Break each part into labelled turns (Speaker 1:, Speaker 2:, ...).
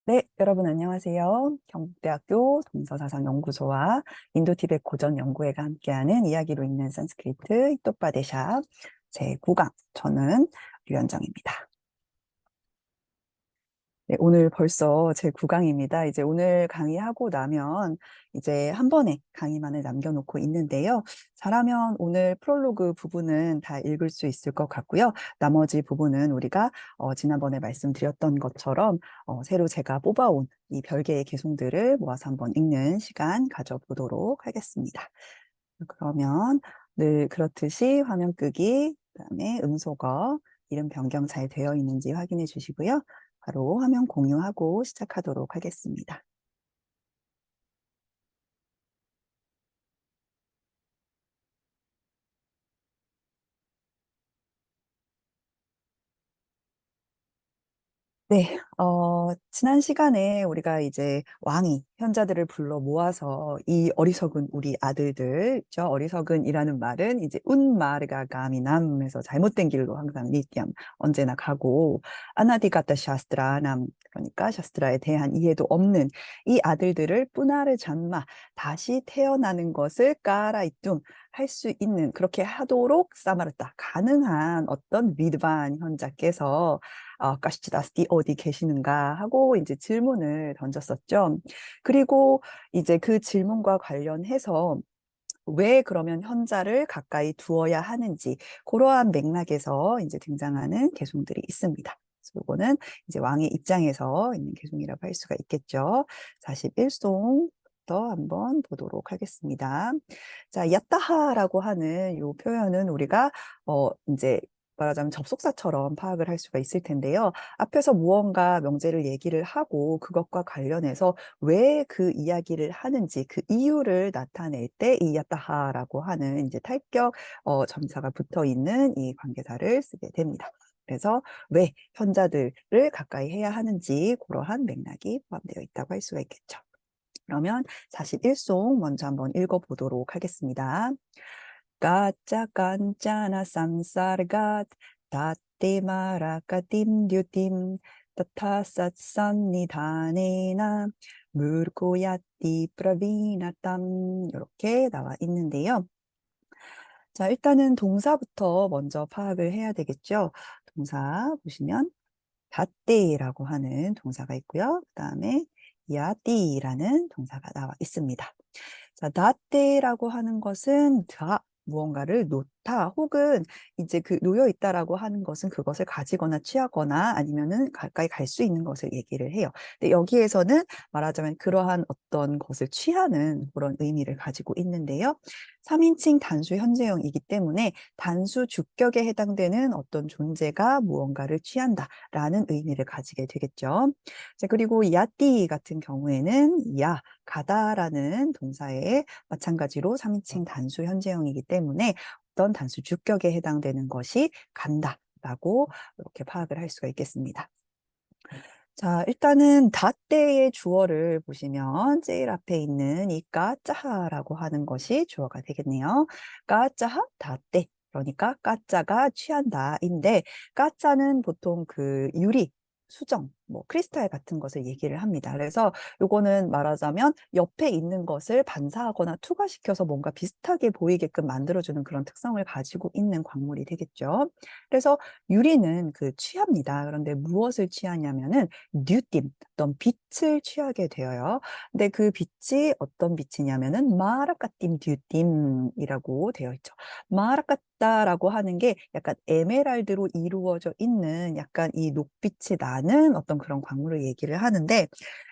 Speaker 1: 네, 여러분 안녕하세요. 경북대학교 동서사상연구소와 인도티벳 고전연구회가 함께하는 이야기로 읽는 산스크리트 똑바대샵 제9강, 저는 류현정입니다. 네, 오늘 벌써 제9강입니다. 이제 오늘 강의하고 나면 이제 한 번에 강의만을 남겨놓고 있는데요. 잘하면 오늘 프롤로그 부분은 다 읽을 수 있을 것 같고요. 나머지 부분은 우리가 지난번에 말씀드렸던 것처럼 새로 제가 뽑아온 이 별개의 개송들을 모아서 한번 읽는 시간 가져보도록 하겠습니다. 그러면 늘 그렇듯이 화면 끄기, 그다음에 음소거, 이름 변경 잘 되어 있는지 확인해 주시고요. 바로 화면 공유하고 시작하도록 하겠습니다. 네, 지난 시간에 우리가 이제 왕이 현자들을 불러 모아서 이 어리석은 우리 아들들, 저 어리석은이라는 말은 이제 운마르가 가미남에서 잘못된 길로 항상 리티암 언제나 가고 아나디가타 샤스트라남, 그러니까 샤스트라에 대한 이해도 없는 이 아들들을 뿌나르 잔마 다시 태어나는 것을 까라이뚱 할 수 있는, 그렇게 하도록 사마르타 가능한 어떤 위드반 현자께서 까시치다스티 어디 계시는가 하고 이제 질문을 던졌었죠. 그리고 이제 그 질문과 관련해서 왜 그러면 현자를 가까이 두어야 하는지, 그러한 맥락에서 이제 등장하는 개송들이 있습니다. 그래서 이거는 이제 왕의 입장에서 있는 개송이라고 할 수가 있겠죠. 41송부터 한번 보도록 하겠습니다. 자, 야따하라고 하는 이 표현은 우리가 이제 말하자면 접속사처럼 파악을 할 수가 있을 텐데요. 앞에서 무언가 명제를 얘기를 하고 그것과 관련해서 왜 그 이야기를 하는지 그 이유를 나타낼 때 이 야따하라고 하는 이제 탈격 점사가 붙어 있는 이 관계사를 쓰게 됩니다. 그래서 왜 현자들을 가까이 해야 하는지 그러한 맥락이 포함되어 있다고 할 수가 있겠죠. 그러면 41송 먼저 한번 읽어보도록 하겠습니다. 까짜 깐짜나 쌈싸르갓 다떼 마라까 딤듀딤 따타삿산니다네나 물고야띠 프라비나땀, 이렇게 나와 있는데요. 자, 일단은 동사부터 먼저 파악을 해야 되겠죠. 동사 보시면 다떼라고 하는 동사가 있고요. 그 다음에 야띠라는 동사가 나와 있습니다. 자, 다떼라고 하는 것은 다 무언가를 놓다 혹은 이제 그 놓여 있다라고 하는 것은 그것을 가지거나 취하거나 아니면은 가까이 갈 수 있는 것을 얘기를 해요. 근데 여기에서는 말하자면 그러한 어떤 것을 취하는 그런 의미를 가지고 있는데요. 3인칭 단수 현재형이기 때문에 단수 주격에 해당되는 어떤 존재가 무언가를 취한다라는 의미를 가지게 되겠죠. 자, 그리고 야띠 같은 경우에는 야, 가다라는 동사에 마찬가지로 3인칭 단수 현재형이기 때문에 어떤 단수 주격에 해당되는 것이 간다라고 이렇게 파악을 할 수가 있겠습니다. 자, 일단은 다때의 주어를 보시면 제일 앞에 있는 이 까짜하라고 하는 것이 주어가 되겠네요. 까짜하, 다때. 그러니까 까짜가 취한다인데, 까짜는 보통 그 유리, 수정, 뭐 크리스탈 같은 것을 얘기를 합니다. 그래서 요거는 말하자면 옆에 있는 것을 반사하거나 투과시켜서 뭔가 비슷하게 보이게끔 만들어주는 그런 특성을 가지고 있는 광물이 되겠죠. 그래서 유리는 그 취합니다. 그런데 무엇을 취하냐면은 뉴팀, 어떤 빛을 취하게 되어요. 근데 그 빛이 어떤 빛이냐면은 마라카팀 듀팀이라고 되어 있죠. 마라카타라고 하는 게 약간 에메랄드로 이루어져 있는 약간 이 녹빛이 나는 어떤 그런 광물을 얘기를 하는데,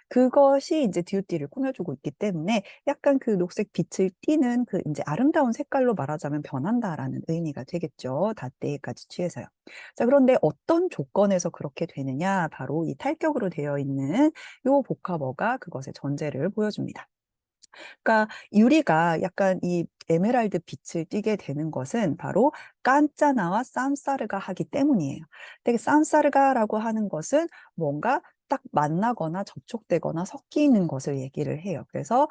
Speaker 1: 그것이 이제 듀띠를 꾸며주고 있기 때문에 약간 그 녹색 빛을 띠는 그 이제 아름다운 색깔로 말하자면 변한다라는 의미가 되겠죠. 다때까지 취해서요. 자, 그런데 어떤 조건에서 그렇게 되느냐? 바로 이 탈격으로 되어 있는 요 복합어가 그것의 전제를 보여줍니다. 그러니까 유리가 약간 이 에메랄드 빛을 띠게 되는 것은 바로 깐짜나와 쌈싸르가 하기 때문이에요. 근데 쌈싸르가라고 하는 것은 뭔가 딱 만나거나 접촉되거나 섞이는 것을 얘기를 해요. 그래서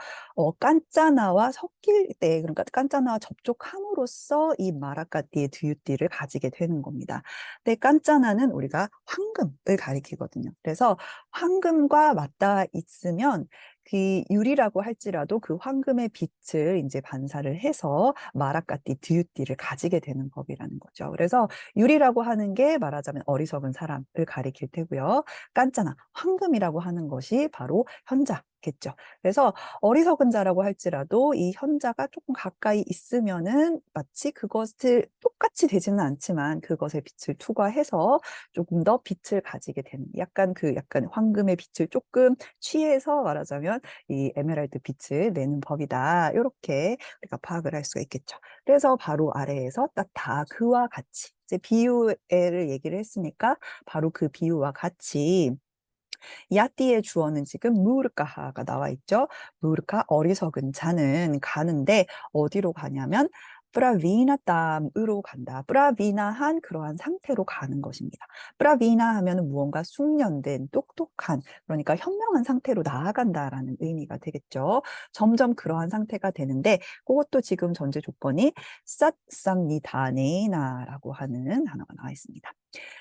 Speaker 1: 깐짜나와 섞일 때, 그러니까 깐짜나와 접촉함으로써 이 마라까띠의 드유띠를 가지게 되는 겁니다. 근데 깐짜나는 우리가 황금을 가리키거든요. 그래서 황금과 맞닿아 있으면 그 유리라고 할지라도 그 황금의 빛을 이제 반사를 해서 마라까띠 드유띠를 가지게 되는 법이라는 거죠. 그래서 유리라고 하는 게 말하자면 어리석은 사람을 가리킬 테고요. 깐짜나 황금이라고 하는 것이 바로 현자겠죠. 그래서 어리석은 자라고 할지라도 이 현자가 조금 가까이 있으면은 마치 그것을 똑같이 되지는 않지만 그것의 빛을 투과해서 조금 더 빛을 가지게 되는 약간 황금의 빛을 조금 취해서 말하자면 이 에메랄드 빛을 내는 법이다. 이렇게 우리가 파악을 할 수가 있겠죠. 그래서 바로 아래에서 딱 다 그와 같이 이제 비유를 얘기를 했으니까 바로 그 비유와 같이 야띠의 주어는 지금 무르카하가 나와 있죠. 무르카 어리석은 자는 가는데 어디로 가냐면 프라비나땀으로 간다. 프라비나한 그러한 상태로 가는 것입니다. 프라비나 하면 무언가 숙련된 똑똑한 그러니까 현명한 상태로 나아간다라는 의미가 되겠죠. 점점 그러한 상태가 되는데 그것도 지금 전제 조건이 쌌쌈니다네나라고 하는 단어가 나와 있습니다.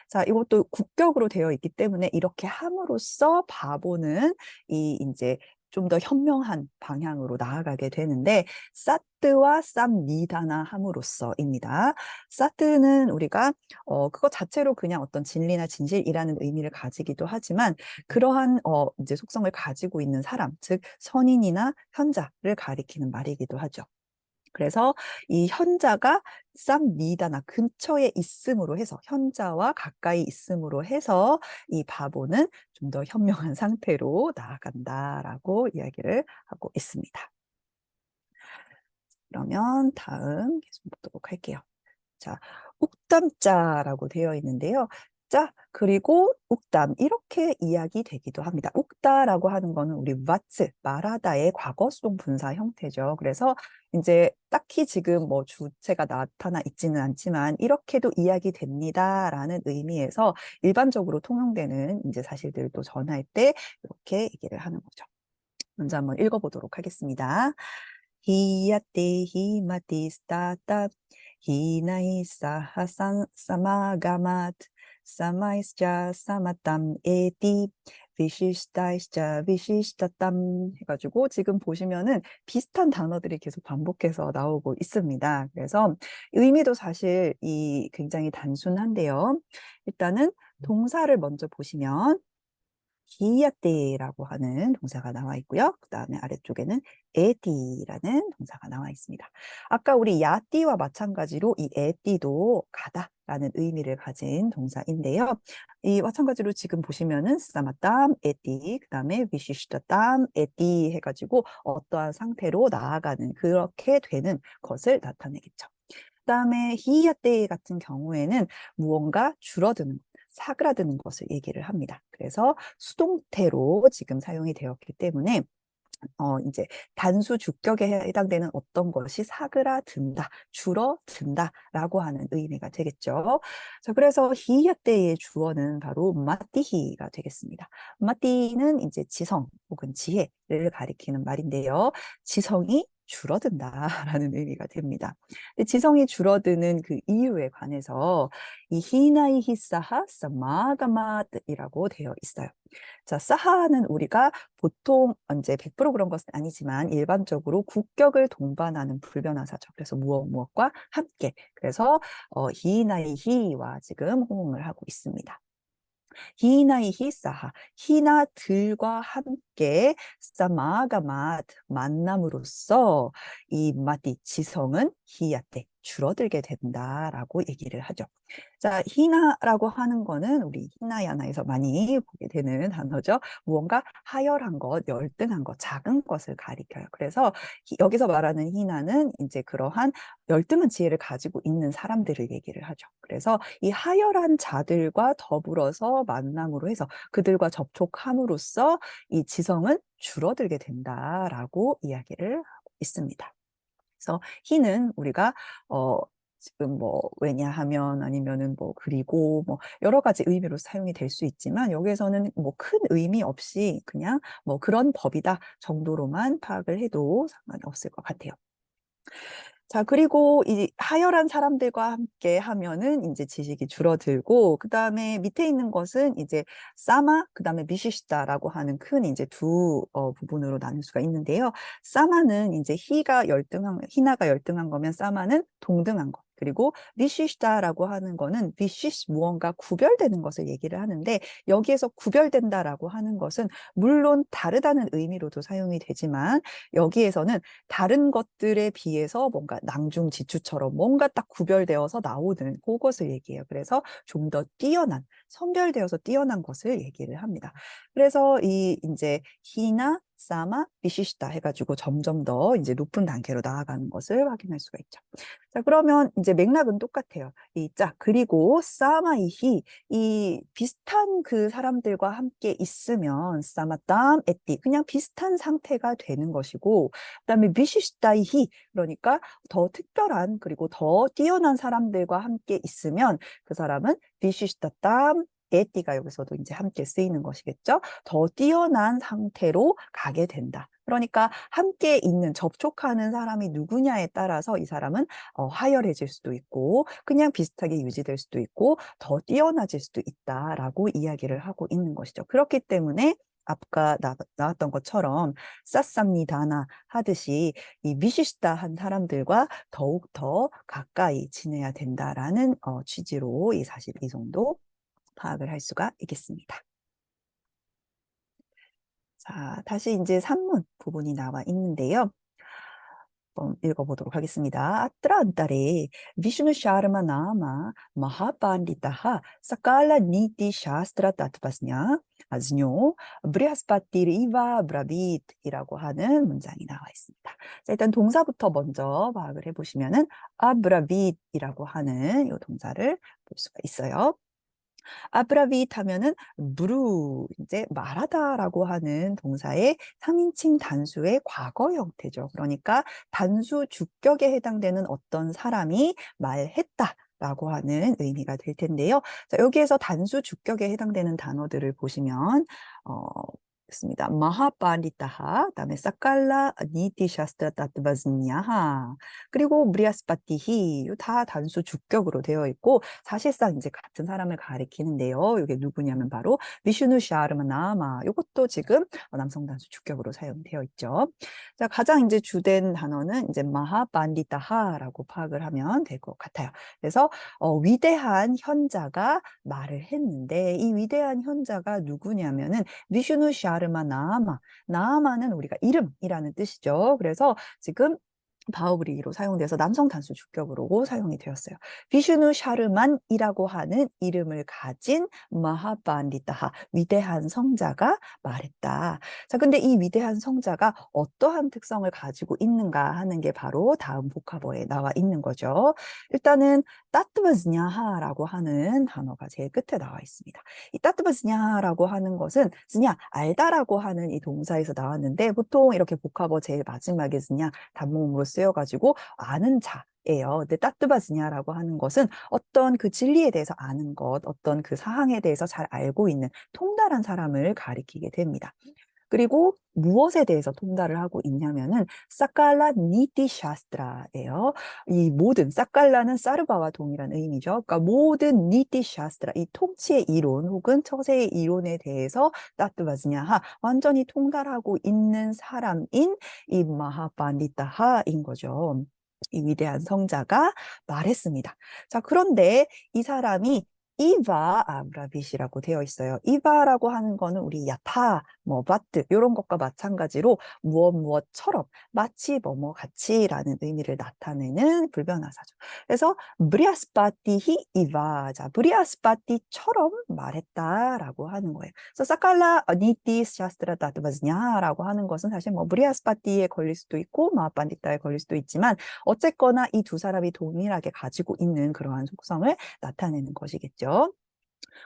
Speaker 1: 자, 이것도 국격으로 되어 있기 때문에 이렇게 함으로써 바보는 이 이제 좀 더 현명한 방향으로 나아가게 되는데 사트와 쌈니다나 함으로써입니다. 사트는 우리가 그것 자체로 그냥 어떤 진리나 진실이라는 의미를 가지기도 하지만 그러한 이제 속성을 가지고 있는 사람, 즉 선인이나 현자를 가리키는 말이기도 하죠. 그래서 이 현자가 쌈니다나 근처에 있음으로 해서 현자와 가까이 있음으로 해서 이 바보는 좀 더 현명한 상태로 나아간다라고 이야기를 하고 있습니다. 그러면 다음 계속 보도록 할게요. 자, 옥담자라고 되어 있는데요. 자, 그리고 옥담 이렇게 이야기되기도 합니다. 옥다라고 하는 거는 우리 왓츠 말하다의 과거 수동 분사 형태죠. 그래서 이제 딱히 지금 뭐 주체가 나타나 있지는 않지만 이렇게도 이야기됩니다라는 의미에서 일반적으로 통용되는 이제 사실들을 또 전할 때 이렇게 얘기를 하는 거죠. 먼저 한번 읽어보도록 하겠습니다. 히야테 히마티 스타타 히나이사 사마가맛 사마이스자 사마탐 에티 비시스타이스자 비시스타탐 해가지고 지금 보시면은 비슷한 단어들이 계속 반복해서 나오고 있습니다. 그래서 의미도 사실 이 굉장히 단순한데요. 일단은 동사를 먼저 보시면 기야떼라고 하는 동사가 나와 있고요. 그 다음에 아래쪽에는 에띠라는 동사가 나와 있습니다. 아까 우리 야띠와 마찬가지로 이 에띠도 가다라는 의미를 가진 동사인데요. 이 마찬가지로 지금 보시면은 사마땀 에띠, 그 다음에 비시시다땀 에띠 해가지고 어떠한 상태로 나아가는 그렇게 되는 것을 나타내겠죠. 그다음에 히야떼 같은 경우에는 무언가 줄어드는 사그라드는 것을 얘기를 합니다. 그래서 수동태로 지금 사용이 되었기 때문에 이제 단수 주격에 해당되는 어떤 것이 사그라든다, 줄어든다라고 하는 의미가 되겠죠. 자, 그래서 히야떼의 주어는 바로 마띠히가 되겠습니다. 마띠는 이제 지성 혹은 지혜를 가리키는 말인데요. 지성이 줄어든다라는 의미가 됩니다. 근데 지성이 줄어드는 그 이유에 관해서 이 히나이 히사하 사마가마드이라고 되어 있어요. 자, 사하는 우리가 보통 이제 100% 그런 것은 아니지만 일반적으로 국격을 동반하는 불변화사죠. 그래서 무엇과 함께. 그래서 히나이 히와 지금 호응을 하고 있습니다. 히나이히 사하 히나들과 함께 사마가맛 만남으로써 이 마디 지성은 히야테 줄어들게 된다라고 얘기를 하죠. 자, 히나라고 하는 거는 우리 히나야나에서 많이 보게 되는 단어죠. 무언가 하열한 것, 열등한 것, 작은 것을 가리켜요. 그래서 여기서 말하는 히나는 이제 그러한 열등한 지혜를 가지고 있는 사람들을 얘기를 하죠. 그래서 이 하열한 자들과 더불어서 만남으로 해서 그들과 접촉함으로써 이 지성은 줄어들게 된다라고 이야기를 하고 있습니다. 그래서 희는 우리가 지금 뭐 왜냐하면 아니면은 뭐 그리고 뭐 여러 가지 의미로 사용이 될 수 있지만 여기에서는 뭐 큰 의미 없이 그냥 뭐 그런 법이다 정도로만 파악을 해도 상관이 없을 것 같아요. 자, 그리고 이 하열한 사람들과 함께 하면은 인제 지식이 줄어들고 그다음에 밑에 있는 것은 이제 사마 그다음에 미시시다라고 하는 큰 인제 두 부분으로 나눌 수가 있는데요. 사마는 인제 희나가 열등한 거면 사마는 동등한 것. 그리고 미시시다라고 하는 거는 비시시 무언가 구별되는 것을 얘기를 하는데 여기에서 구별된다라고 하는 것은 물론 다르다는 의미로도 사용이 되지만 여기에서는 다른 것들에 비해서 뭔가 낭중지추처럼 뭔가 딱 구별되어서 나오는 그것을 얘기해요. 그래서 좀 더 뛰어난, 선별되어서 뛰어난 것을 얘기를 합니다. 그래서 이 인제 히나, 사마, 비시시다 해 가지고 점점 더 인제 높은 단계로 나아가는 것을 확인할 수가 있죠. 자, 그러면 인제 맥락은 똑같아요. 그리고 사마이히 이 비슷한 그 사람들과 함께 있으면 사마땀 에띠 그냥 비슷한 상태가 되는 것이고 그다음에 미시시다이히 그러니까 더 특별한 그리고 더 뛰어난 사람들과 함께 있으면 그 사람은 비시시다땀 에띠가 여기서도 인제 함께 쓰이는 것이겠죠. 더 뛰어난 상태로 가게 된다. 그러니까 함께 있는 접촉하는 사람이 누구냐에 따라서 이 사람은 하열해질 수도 있고 그냥 비슷하게 유지될 수도 있고 더 뛰어나질 수도 있다라고 이야기를 하고 있는 것이죠. 그렇기 때문에 아까 나왔던 것처럼 싸쌉니다나 하듯이 이 미시시다한 사람들과 더욱 더 가까이 지내야 된다라는 취지로 이 42성도 파악을 할 수가 있겠습니다. 자, 다시 인제 산문 부분이 나와 있는데요. 한번 읽어보도록 하겠습니다. अत्र अंतरे विष्णुशर्मनाम महापंडितः सकलनीतिशास्त्रतत्त्वज्ञ 아즈뇨 브리하스파티리와 브라빗이라고 하는 문장이 나와 있습니다. 자, 일단 동사부터 먼저 파악을 해보시면은 아브라빗이라고 하는 이 동사를 볼 수가 있어요. 아브라빗 하면은 브루 인제 말하다라고 하는 동사의 3인칭 단수의 과거 형태죠. 그러니까 단수 주격에 해당되는 어떤 사람이 말했다라고 하는 의미가 될 텐데요. 자, 여기에서 단수 주격에 해당되는 단어들을 보시면 어 있습니다. 마하파리타하 그다음에 사칼라 니티샤스트라 따트바즈냐하 그리고 무리아스파티히 요 다 단수 주격으로 되어 있고 사실상 이제 같은 사람을 가리키는데요. 이게 누구냐면 바로 비슈누 샤르마나마 요것도 지금 남성 단수 주격으로 사용되어 있죠. 자, 가장 이제 주된 단어는 이제 마하반디타하라고 파악을 하면 될 것 같아요. 그래서 위대한 현자가 말을 했는데 이 위대한 현자가 누구냐면은 비슈누 샤르마나마 나아마는 우리가 이름이라는 뜻이죠. 그래서 지금 바우브리로 사용돼서 남성 단수 주격으로 사용이 되었어요. 비슈누 샤르만이라고 하는 이름을 가진 마하반디타하 위대한 성자가 말했다. 자, 근데 이 위대한 성자가 어떠한 특성을 가지고 있는가 하는 게 바로 다음 보카버에 나와 있는 거죠. 일단은 따뚜바즈냐하라고 하는 단어가 제일 끝에 나와 있습니다. 이 따뚜바즈냐하라고 하는 것은 즈냐 알다라고 하는 이 동사에서 나왔는데 보통 이렇게 보카버 제일 마지막에 즈냐 단모음으로 쓰여가지고 아는 자예요. 근데 따뚜바즈냐라고 하는 것은 어떤 그 진리에 대해서 아는 것, 어떤 그 사항에 대해서 잘 알고 있는 통달한 사람을 가리키게 됩니다. 그리고 무엇에 대해서 통달을 하고 있냐면은 사칼라 니티 샤스트라예요. 이 모든 사칼라는 사르바와 동일한 의미죠. 그러니까 모든 니티 샤스트라 이 통치의 이론 혹은 처세의 이론에 대해서 따뚜바즈냐하 완전히 통달하고 있는 사람인 이 마하반디타하인 거죠. 이 위대한 성자가 말했습니다. 자, 그런데 이 사람이 이바 아브라빗이라고 되어 있어요. 이바라고 하는 거는 우리 야타, 뭐 바트 이런 것과 마찬가지로 무엇처럼 마치 뭐뭐 같이라는 의미를 나타내는 불변화사죠. 그래서 브리아스파티히 이바 자 브리아스파티처럼 말했다라고 하는 거예요. 그래서 사칼라 니티스 샤스트라 다트바즈냐라고 하는 것은 사실 뭐 브리아스파티에 걸릴 수도 있고 마반디타에 걸릴 수도 있지만 어쨌거나 이 두 사람이 동일하게 가지고 있는 그러한 속성을 나타내는 것이겠죠.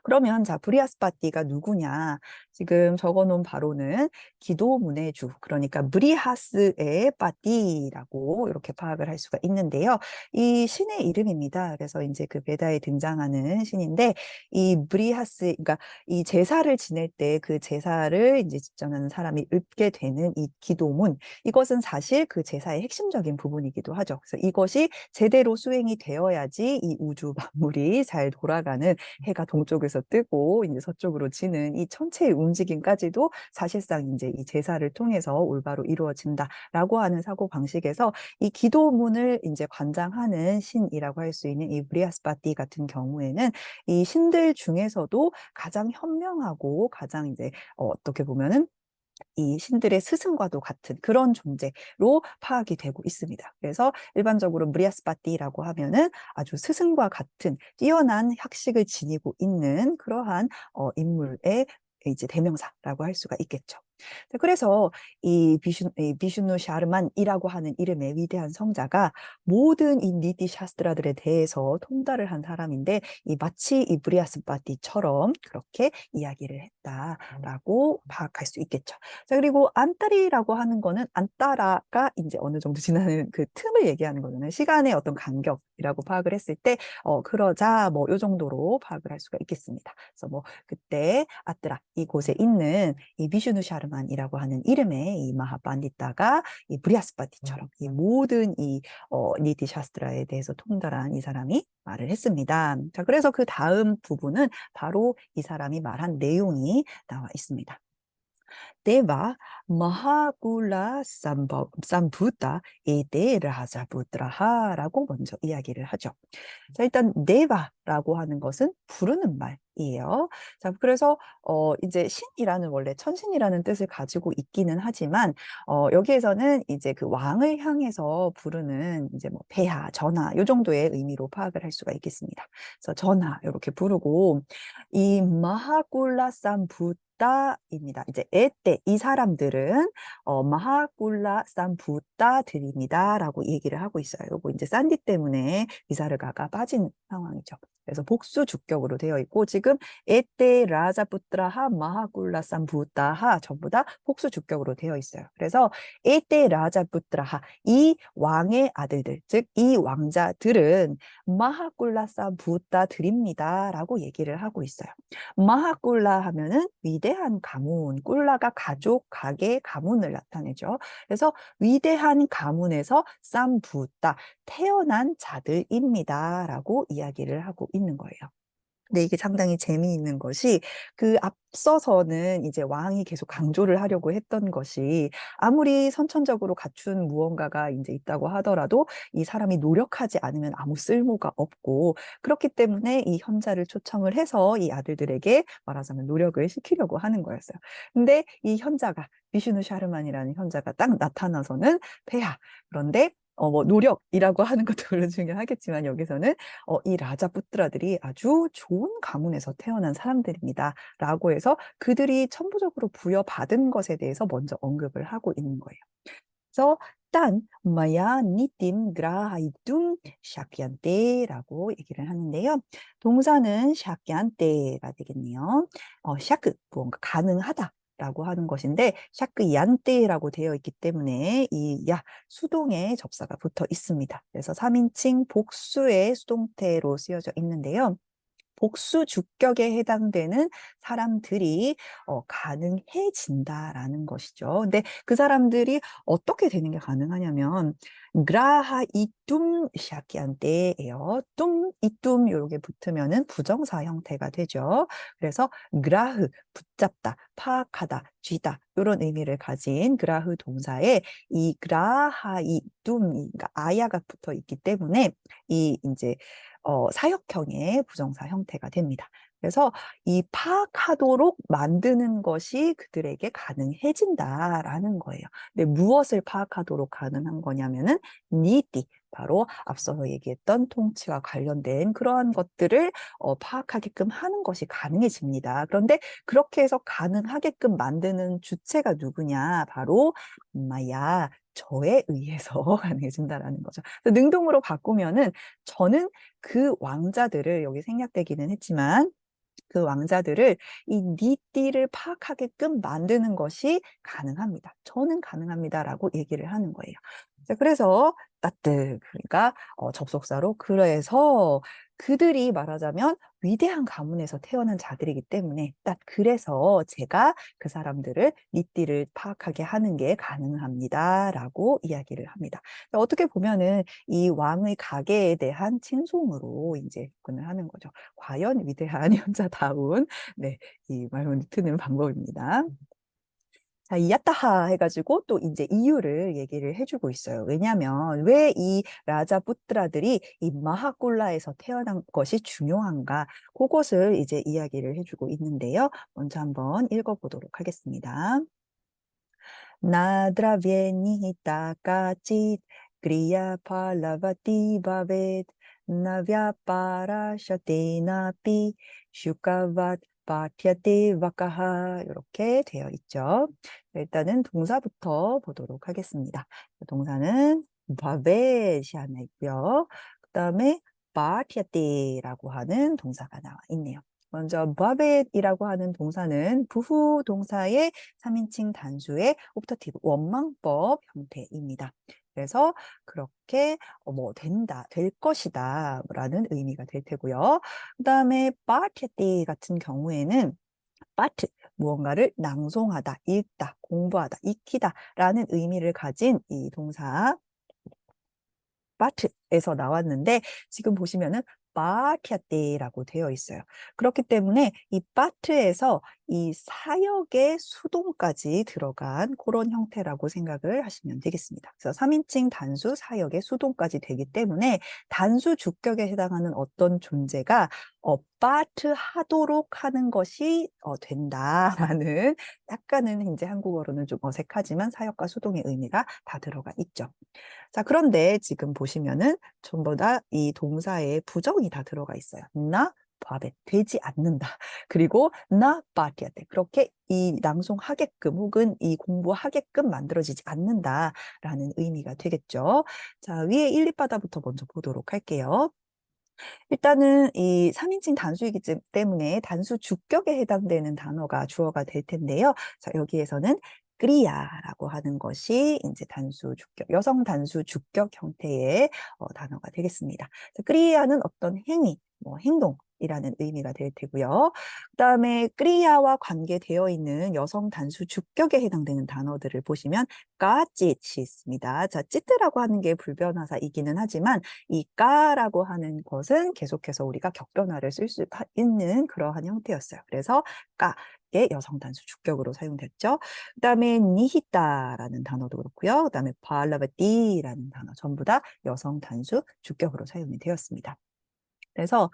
Speaker 1: 그러면 자, 브리하스파티가 누구냐? 지금 적어놓은 바로는 기도문의 주, 그러니까 브리하스의 파티라고 이렇게 파악을 할 수가 있는데요. 이 신의 이름입니다. 그래서 이제 그 베다에 등장하는 신인데 이 브리하스, 그러니까 이 제사를 지낼 때 그 제사를 이제 집전하는 사람이 읊게 되는 이 기도문, 이것은 사실 그 제사의 핵심적인 부분이기도 하죠. 그래서 이것이 제대로 수행이 되어야지 이 우주 만물이 잘 돌아가는, 해가 동쪽에서 뜨고 이제 서쪽으로 지는 이 천체의 움직임까지도 사실상 이제 이 제사를 통해서 올바로 이루어진다라고 하는 사고 방식에서 이 기도문을 이제 관장하는 신이라고 할 수 있는 이 브리아스파티 같은 경우에는 이 신들 중에서도 가장 현명하고 가장 이제 어떻게 보면은 이 신들의 스승과도 같은 그런 존재로 파악이 되고 있습니다. 그래서 일반적으로 브리아스파티라고 하면은 아주 스승과 같은 뛰어난 학식을 지니고 있는 그러한 인물의 이제 대명사라고 할 수가 있겠죠. 그래서 이 비슈누 샤르만이라고 하는 이름의 위대한 성자가 모든 이 니티 샤스트라들에 대해서 통달을 한 사람인데 이 마치 이 브리아스파티처럼 그렇게 이야기를 했다라고 파악할 수 있겠죠. 자, 그리고 안따리라고 하는 거는 안따라가 이제 어느 정도 지나는 그 틈을 얘기하는 거잖아요. 시간의 어떤 간격이라고 파악을 했을 때 그러자 뭐 요 정도로 파악을 할 수가 있겠습니다. 그래서 뭐 그때 아뜨라 이곳에 있는 이 비슈누 샤르만이라고 하는 이름의 이 마하반디타가 이 브리아스파티처럼 이 모든 이 니티 샤스트라에 대해서 통달한 이 사람이 말을 했습니다. 자, 그래서 그 다음 부분은 바로 이 사람이 말한 내용이 나와 있습니다. Deva Mahakula Sambuddha Ede Rajaputraha라고 먼저 이야기를 하죠. 자, 일단 네바라고 하는 것은 부르는 말이에요. 자, 그래서 이제 신이라는 원래 천신이라는 뜻을 가지고 있기는 하지만 여기에서는 이제 그 왕을 향해서 부르는 이제 뭐 폐하, 전하 요 정도의 의미로 파악을 할 수가 있겠습니다. 그래서 전하 이렇게 부르고 이 마하꿀라산 부따입니다. 이제 에때 이 사람들은 마하꿀라산 부따들입니다라고 얘기를 하고 있어요. 요거 이제 산디 때문에 위사르가가 빠진 상황이죠. 그래서 복수 주격으로 되어 있고 지금 에떼 라자푸트라하 마하꿀라산 부따하 전부 다 복수 주격으로 되어 있어요. 그래서 에떼 라자푸트라하 이 왕의 아들들 즉 이 왕자들은 마하꿀라산 부따들입니다라고 얘기를 하고 있어요. 마하꿀라 하면은 위대한 가문, 꿀라가 가족, 가계, 가문을 나타내죠. 그래서 위대한 가문에서 쌈부따 태어난 자들입니다라고 이야기를 하고 있는 거예요. 근데 이게 상당히 재미있는 것이 그 앞서서는 이제 왕이 계속 강조를 하려고 했던 것이 아무리 선천적으로 갖춘 무언가가 이제 있다고 하더라도 이 사람이 노력하지 않으면 아무 쓸모가 없고 그렇기 때문에 이 현자를 초청을 해서 이 아들들에게 말하자면 노력을 시키려고 하는 거였어요. 근데 이 현자가 비슈누 샤르만이라는 현자가 딱 나타나서는 폐하. 그런데 뭐 노력이라고 하는 것도 물론 중요하겠지만 여기서는 이 라자푸트라들이 아주 좋은 가문에서 태어난 사람들입니다. 라고 해서 그들이 천부적으로 부여받은 것에 대해서 먼저 언급을 하고 있는 거예요. 그래서 딴 마야 니팀 그라하이툼 샤키안테라고 얘기를 하는데요. 동사는 샤키안테가 되겠네요. 샤크 무언가 가능하다. 라고 하는 것인데 샤크 얀테라고 되어 있기 때문에 이 야 수동에 접사가 붙어 있습니다. 그래서 3인칭 복수의 수동태로 쓰여져 있는데요. 복수 주격에 해당되는 사람들이 가능해진다라는 것이죠. 근데 그 사람들이 어떻게 되는 게 가능하냐면 그라하 이툼 샤키안테예요. 뚱 이툼 요게 붙으면은 부정사 형태가 되죠. 그래서 그라흐 붙잡다, 파악하다, 쥐다 이런 의미를 가진 그라흐 동사에 이 그라하 이툼 그러니까 아야가 붙어 있기 때문에 이 이제 사역형의 부정사 형태가 됩니다. 그래서 이 파악하도록 만드는 것이 그들에게 가능해진다라는 거예요. 근데 무엇을 파악하도록 가능한 거냐면은 니띠, 바로 앞서서 얘기했던 통치와 관련된 그러한 것들을 파악하게끔 하는 것이 가능해집니다. 그런데 그렇게 해서 가능하게끔 만드는 주체가 누구냐? 바로 엄마야, 저에 의해서 가능해진다라는 거죠. 능동으로 바꾸면은 저는 그 왕자들을 여기 생략되기는 했지만 그 왕자들을 이 니띠를 파악하게끔 만드는 것이 가능합니다. 저는 가능합니다라고 얘기를 하는 거예요. 자, 그래서 따뜻 그러니까 접속사로 그래서 그들이 말하자면 위대한 가문에서 태어난 자들이기 때문에 딱 그래서 제가 그 사람들을 니띠를 파악하게 하는 게 가능합니다라고 이야기를 합니다. 어떻게 보면은 이 왕의 가계에 대한 칭송으로 이제 접근을 하는 거죠. 과연 위대한 현자다운 네, 이 말문이 트는 방법입니다. 자, 이 야타하 해가지고 또 이제 이유를 얘기를 해주고 있어요. 왜냐하면 왜 이 라자푸트라들이 이 마하골라에서 태어난 것이 중요한가? 그것을 이제 이야기를 해주고 있는데요. 먼저 한번 읽어보도록 하겠습니다. 나드라비에니히타 까짓 그리야 팔라바티 바벳 나비아파라샤테나피 슈카밭 파티아테 와카하 이렇게 되어 있죠. 일단은 동사부터 보도록 하겠습니다. 동사는 바벳이 하나 있고요. 그 다음에 파티아테라고 하는 동사가 나와 있네요. 먼저 바벳이라고 하는 동사는 부후 동사의 3인칭 단수의 옵터티브 원망법 형태입니다. 그래서 그렇게 뭐 된다, 될 것이다 라는 의미가 될 테고요. 그 다음에 파티티 같은 경우에는 파트, 무언가를 낭송하다, 읽다, 공부하다, 익히다 라는 의미를 가진 이 동사 파트에서 나왔는데 지금 보시면은 파티아테라고 되어 있어요. 그렇기 때문에 이 파트에서 이 사역의 수동까지 들어간 그런 형태라고 생각을 하시면 되겠습니다. 그래서 3인칭 단수 사역의 수동까지 되기 때문에 단수 주격에 해당하는 어떤 존재가 파트 하도록 하는 것이 된다라는 약간은 이제 한국어로는 좀 어색하지만 사역과 수동의 의미가 다 들어가 있죠. 자, 그런데 지금 보시면은 전부 다 이 동사에 부정이 다 들어가 있어요. 나 바베 되지 않는다. 그리고 나 파티아테 그렇게 이 낭송하게끔 혹은 이 공부하게끔 만들어지지 않는다라는 의미가 되겠죠. 자, 위에 1, 2바다부터 먼저 보도록 할게요. 일단은 이 3인칭 단수이기 때문에 단수 주격에 해당되는 단어가 주어가 될 텐데요. 자, 여기에서는 그리야라고 하는 것이 이제 단수 주격, 여성 단수 주격 형태의 단어가 되겠습니다. 그리야는 어떤 행위, 뭐 행동이라는 의미가 될 테고요. 그다음에 그리야와 관계되어 있는 여성 단수 주격에 해당되는 단어들을 보시면 까짓이 있습니다. 자, 찌뜨라고 하는 게 불변화사이기는 하지만 이 까라고 하는 것은 계속해서 우리가 격변화를 쓸 수 있는 그러한 형태였어요. 그래서 까의 여성 단수 주격으로 사용됐죠. 그다음에 니히타라는 단어도 그렇고요. 그다음에 발라바티라는 단어 전부 다 여성 단수 주격으로 사용이 되었습니다. 그래서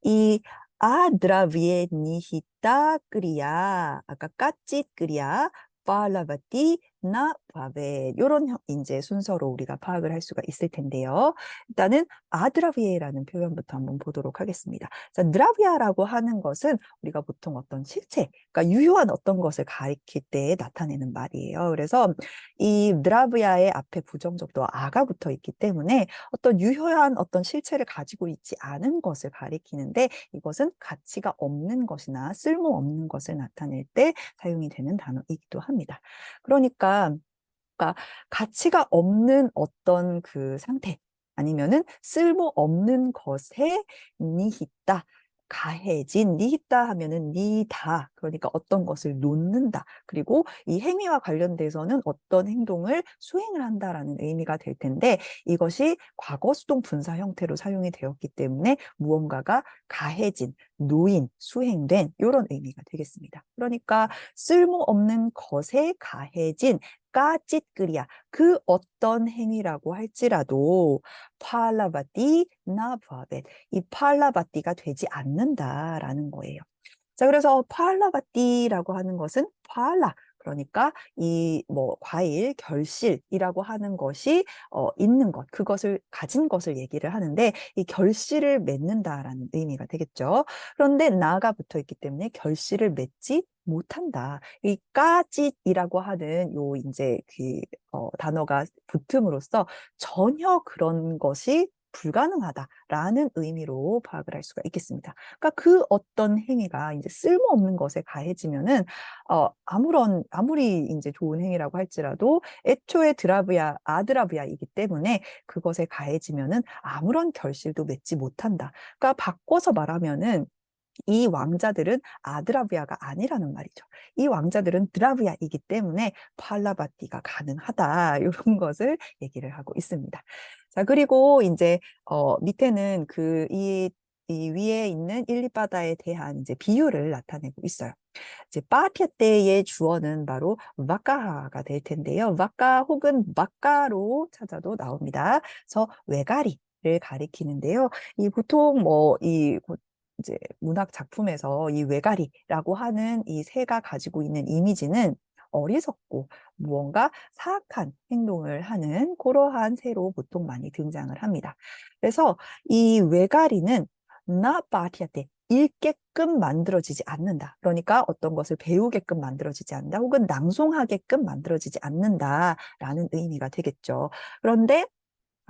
Speaker 1: 이 아드라비에 니히타 끄리야 아까 까찌 끄리야 팔라바티 나 바베 요런 이제 순서로 우리가 파악을 할 수가 있을 텐데요. 일단은 아드라비에라는 표현부터 한번 보도록 하겠습니다. 자, 드라비아라고 하는 것은 우리가 보통 어떤 실체, 그러니까 유효한 어떤 것을 가리킬 때 나타내는 말이에요. 그래서 이 드라비아의 앞에 부정적도 아가 붙어 있기 때문에 어떤 유효한 어떤 실체를 가지고 있지 않은 것을 가리키는데 이것은 가치가 없는 것이나 쓸모없는 것을 나타낼 때 사용이 되는 단어이기도 합니다. 그러니까 가치가 없는 어떤 그 상태 아니면은 쓸모없는 것에 니히다 가해진 니히다 하면은 니다 그러니까 어떤 것을 놓는다 그리고 이 행위와 관련돼서는 어떤 행동을 수행을 한다라는 의미가 될 텐데 이것이 과거 수동 분사 형태로 사용이 되었기 때문에 무언가가 가해진 놓인 수행된 이런 의미가 되겠습니다. 그러니까 쓸모없는 것에 가해진 까짓그리야 그 어떤 행위라고 할지라도 팔라바티 나바벳 이 팔라바티가 되지 않는다라는 거예요. 자, 그래서 팔라바티라고 하는 것은 팔라 그러니까 이 뭐 과일 결실이라고 하는 것이 있는 것 그것을 가진 것을 얘기를 하는데 이 결실을 맺는다라는 의미가 되겠죠. 그런데 나가 붙어 있기 때문에 결실을 맺지 못한다. 이 까짓이라고 하는 요 이제 그 단어가 붙음으로써 전혀 그런 것이 불가능하다라는 의미로 파악을 할 수가 있겠습니다. 그러니까 그 어떤 행위가 이제 쓸모없는 것에 가해지면은 아무리 이제 좋은 행위라고 할지라도 애초에 아드라브야이기 때문에 그것에 가해지면은 아무런 결실도 맺지 못한다. 그러니까 바꿔서 말하면은 이 왕자들은 아드라비아가 아니라는 말이죠. 이 왕자들은 드라비아이기 때문에 팔라바티가 가능하다. 이런 것을 얘기를 하고 있습니다. 자, 그리고 이제 밑에는 이 위에 있는 일리바다에 대한 이제 비유를 나타내고 있어요. 이제 파티아 때의 주어는 바로 와카하가 될 텐데요. 와카 혹은 마카로 찾아도 나옵니다. 그래서 외가리를 가리키는데요. 이 보통 이제 문학 작품에서 이 외가리라고 하는 이 새가 가지고 있는 이미지는 어리석고 무언가 사악한 행동을 하는 그러한 새로 보통 많이 등장을 합니다. 그래서 이 외가리는 나 파티아테 읽게끔 만들어지지 않는다. 그러니까 어떤 것을 배우게끔 만들어지지 않는다. 혹은 낭송하게끔 만들어지지 않는다라는 의미가 되겠죠. 그런데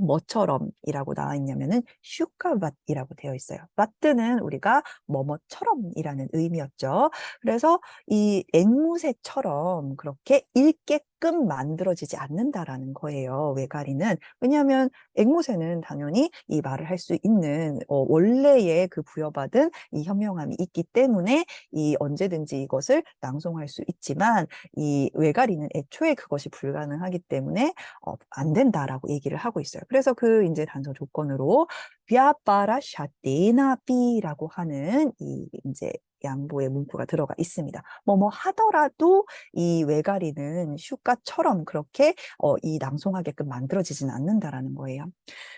Speaker 1: 뭐처럼이라고 나와 있냐면은 슈카밭이라고 되어 있어요. 밭은 우리가 뭐뭐처럼이라는 의미였죠. 그래서 이 앵무새처럼 그렇게 읽게끔 만들어지지 않는다라는 거예요. 외가리는. 왜냐하면 앵무새는 당연히 이 말을 할 수 있는 원래의 그 부여받은 이 현명함이 있기 때문에 이 언제든지 이것을 낭송할 수 있지만 이 외가리는 애초에 그것이 불가능하기 때문에 안 된다라고 얘기를 하고 있어요. 그래서 그 이제 단서 조건으로 비아빠라 샤테나비라고 하는 이 이제 양보의 문구가 들어가 있습니다. 뭐 하더라도 이 외가리는 슈가처럼 그렇게 이 낭송하게끔 만들어지진 않는다라는 거예요.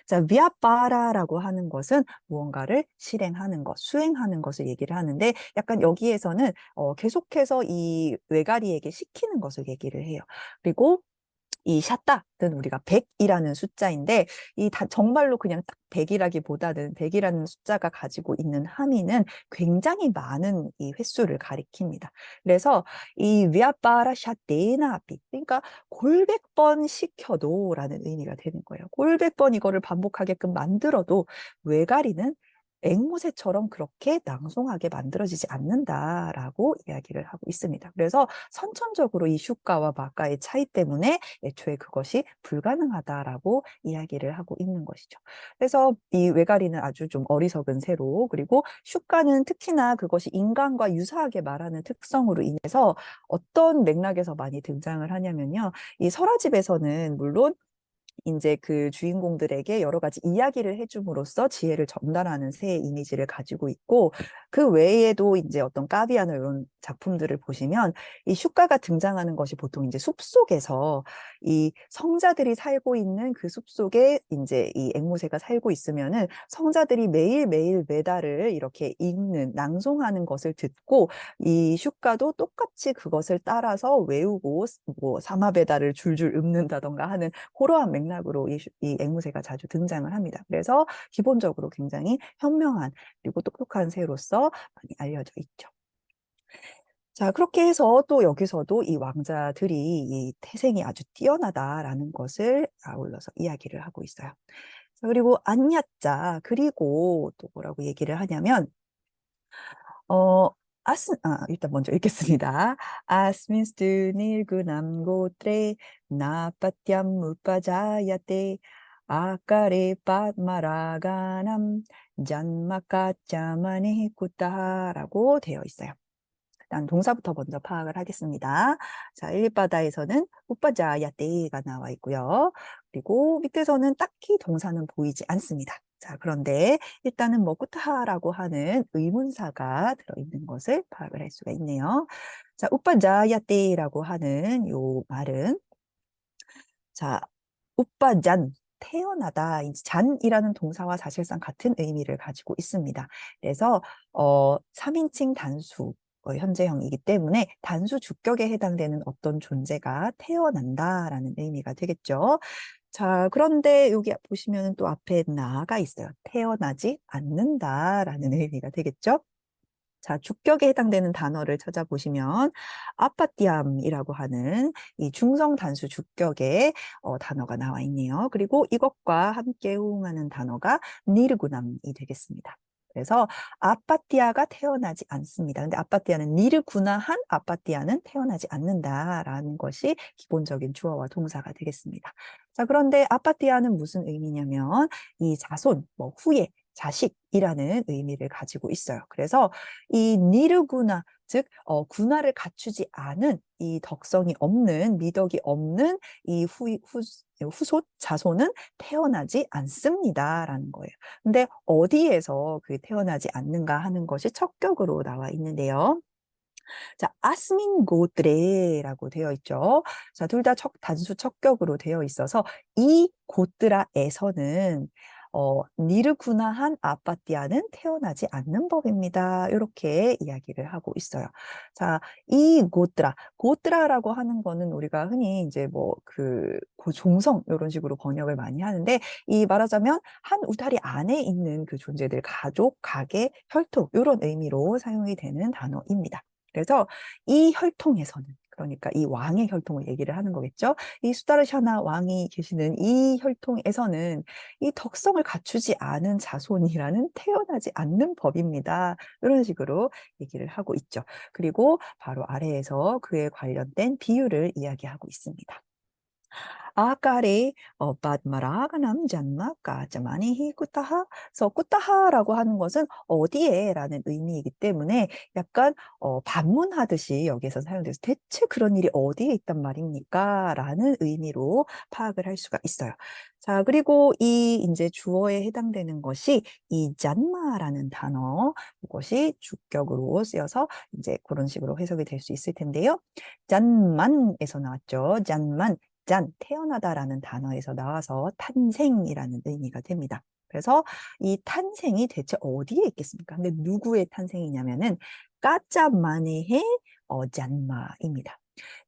Speaker 1: 자, 비아빠라라고 하는 것은 무언가를 실행하는 것, 수행하는 것을 얘기를 하는데 약간 여기에서는 계속해서 이 외가리에게 시키는 것을 얘기를 해요. 그리고 이 샷다는 우리가 100이라는 숫자인데 정말로 그냥 딱 100이라기보다는 100이라는 숫자가 가지고 있는 함의는 굉장히 많은 이 횟수를 가리킵니다. 그래서 이 위아빠라 샷데나비 그러니까 골백 번 시켜도 라는 의미가 되는 거예요. 골백 번 이거를 반복하게끔 만들어도 외가리는 앵무새처럼 그렇게 낭송하게 만들어지지 않는다라고 이야기를 하고 있습니다. 그래서 선천적으로 이 슈가와 마가의 차이 때문에 애초에 그것이 불가능하다라고 이야기를 하고 있는 것이죠. 그래서 이 외가리는 아주 좀 어리석은 새로 그리고 슈가는 특히나 그것이 인간과 유사하게 말하는 특성으로 인해서 어떤 맥락에서 많이 등장을 하냐면요. 이 설화집에서는 물론 이제 그 주인공들에게 여러 가지 이야기를 해줌으로써 지혜를 전달하는 새 이미지를 가지고 있고 그 외에도 이제 어떤 까비아나 이런 작품들을 보시면 이 슈가가 등장하는 것이 보통 이제 숲속에서 이 성자들이 살고 있는 그 숲속에 이제 이 앵무새가 살고 있으면은 성자들이 매일매일 메달을 이렇게 읽는 낭송하는 것을 듣고 이 슈가도 똑같이 그것을 따라서 외우고 뭐 사마베다를 줄줄 읊는다던가 하는 그러한 맥락으로 이 앵무새가 자주 등장을 합니다. 그래서 기본적으로 굉장히 현명한 그리고 똑똑한 새로서 많이 알려져 있죠. 자, 그렇게 해서 또 여기서도 이 왕자들이 이 태생이 아주 뛰어나다라는 것을 아울러서 이야기를 하고 있어요. 자, 그리고 안야자 그리고 또 뭐라고 얘기를 하냐면 어, 일단 먼저 읽겠습니다. 아스민스트닐그 남고트레 나빠띠암 무빠자야테 아까레 빠마라가남 잔마까짜마네 쿠타라고 되어 있어요. 일단 동사부터 먼저 파악을 하겠습니다. 자, 일바다에서는 우빠자야떼가 나와 있고요. 그리고 밑에서는 딱히 동사는 보이지 않습니다. 자, 그런데 일단은 뭐 꾸타라고 하는 의문사가 들어있는 것을 파악을 할 수가 있네요. 자, 우빠자야떼라고 하는 요 말은 자, 우빠잔 태어나다. 이 잔이라는 동사와 사실상 같은 의미를 가지고 있습니다. 그래서 3인칭 단수 현재형이기 때문에 단수 주격에 해당되는 어떤 존재가 태어난다라는 의미가 되겠죠. 자, 그런데 여기 보시면 또 앞에 나가 있어요. 태어나지 않는다라는 의미가 되겠죠. 자, 주격에 해당되는 단어를 찾아보시면 아파띠암이라고 하는 이 중성 단수 주격의 단어가 나와 있네요. 그리고 이것과 함께 호응하는 단어가 니르구남이 되겠습니다. 그래서 아파띠아가 태어나지 않습니다. 근데 아파띠아는 니르구나한 아파띠아는 태어나지 않는다라는 것이 기본적인 주어와 동사가 되겠습니다. 자, 그런데 아파띠아는 무슨 의미냐면 이 자손, 뭐 후예, 자식이라는 의미를 가지고 있어요. 그래서 이 니르구나, 즉 군화를 갖추지 않은 이 덕성이 없는 미덕이 없는 이 후손 자손은 태어나지 않습니다라는 거예요. 근데 어디에서 그 태어나지 않는가 하는 것이 척격으로 나와 있는데요. 자, 아스민 고드레라고 되어 있죠. 자, 둘 다 단수 척격으로 되어 있어서 이 고드라에서는 니르구나한 아파띠아는 태어나지 않는 법입니다. 이렇게 이야기를 하고 있어요. 자, 이 고드라라고 하는 거는 우리가 흔히 이제 뭐 그 종성 이런 식으로 번역을 많이 하는데 이 말하자면 한 우다리 안에 있는 그 존재들 가족, 가계, 혈통 이런 의미로 사용이 되는 단어입니다. 그래서 이 혈통에서는 그러니까 이 왕의 혈통을 얘기를 하는 거겠죠. 이 수다르샤나 왕이 계시는 이 혈통에서는 이 덕성을 갖추지 않은 자손이라는 태어나지 않는 법입니다. 이런 식으로 얘기를 하고 있죠. 그리고 바로 아래에서 그에 관련된 비유를 이야기하고 있습니다. 아까리 바드마라가남 잔마 까자마니히 꾸타하. 그래서 꾸타하라고 하는 것은 어디에라는 의미이기 때문에 약간 반문하듯이 여기에서 사용돼서 대체 그런 일이 어디에 있단 말입니까? 라는 의미로 파악을 할 수가 있어요. 자, 그리고 이 이제 주어에 해당되는 것이 이 잔마라는 단어, 이것이 주격으로 쓰여서 이제 그런 식으로 해석이 될 수 있을 텐데요. 잔만에서 나왔죠. 잔만. 태어나다라는 단어에서 나와서 탄생이라는 의미가 됩니다. 그래서 이 탄생이 대체 어디에 있겠습니까? 근데 누구의 탄생이냐면은 까짜마네의 잔마입니다.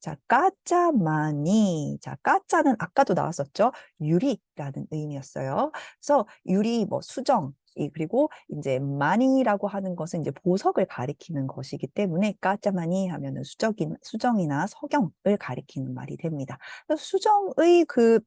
Speaker 1: 자, 까짜마니. 자, 까짜는 아까도 나왔었죠. 유리라는 의미였어요. 그래서 유리, 뭐 수정, 그리고 이제 마니라고 하는 것은 이제 보석을 가리키는 것이기 때문에 까짜마니 하면은 수정이나 석영을 가리키는 말이 됩니다. 그래서 수정의 그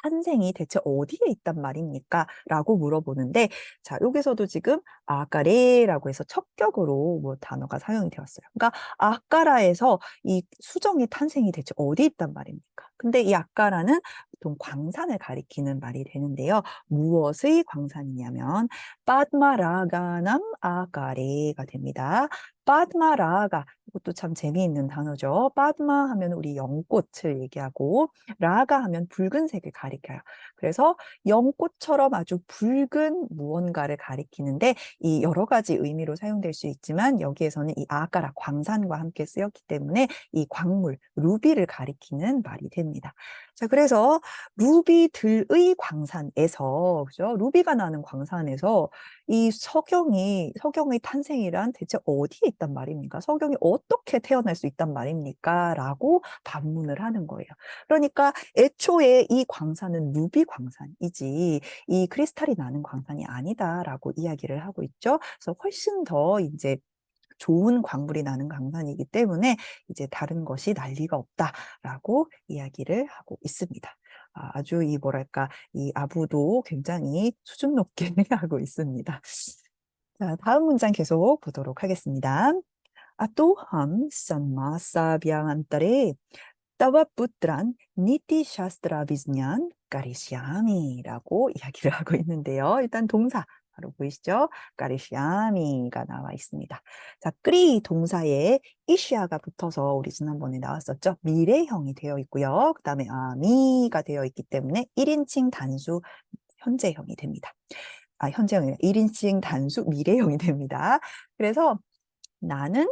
Speaker 1: 탄생이 대체 어디에 있단 말입니까? 라고 물어보는데, 자, 여기서도 지금 아까레라고 해서 척격으로 뭐 단어가 사용이 되었어요. 그러니까 아까라에서 이 수정의 탄생이 대체 어디 있단 말입니까? 근데 이 아까라는 보통 광산을 가리키는 말이 되는데요. 무엇의 광산이냐면 빠드마라가남 아까레가 됩니다. 빠드마라가 이것도 참 재미있는 단어죠. 빠드마 하면 우리 연꽃을 얘기하고 라가 하면 붉은색을 가리켜요. 그래서 연꽃처럼 아주 붉은 무언가를 가리키는데 이 여러 가지 의미로 사용될 수 있지만 여기에서는 이 아까라 광산과 함께 쓰였기 때문에 이 광물, 루비를 가리키는 말이 됩니다. 자, 그래서 루비들의 광산에서, 그죠? 루비가 나는 광산에서 이 석영의 탄생이란 대체 어디에 있단 말입니까? 석영이 어떻게 태어날 수 있단 말입니까? 라고 반문을 하는 거예요. 그러니까 애초에 이 광산은 루비 광산이지 이 크리스탈이 나는 광산이 아니다라고 이야기를 하고 있죠. 그래서 훨씬 더 이제 좋은 광물이 나는 광산이기 때문에 이제 다른 것이 날 리가 없다라고 이야기를 하고 있습니다. 아주 이 뭐랄까 이 아부도 굉장히 수준 높게 하고 있습니다. 자, 다음 문장 계속 보도록 하겠습니다. तो हम सम्मासाभ्यान्तरे तव पुत्रान् नीतिशास्त्राभिज्ञान 가리시아미라고 이야기를 하고 있는데요. 일단 동사 바로 보이시죠? 가리시아미가 나와 있습니다. 자, 끄리 동사에 이시아가 붙어서 우리 지난번에 나왔었죠. 미래형이 되어 있고요. 그 다음에 미가 되어 있기 때문에 1인칭 단수 현재형이 됩니다. 현재형이 아니라 1인칭 단수 미래형이 됩니다. 그래서 나는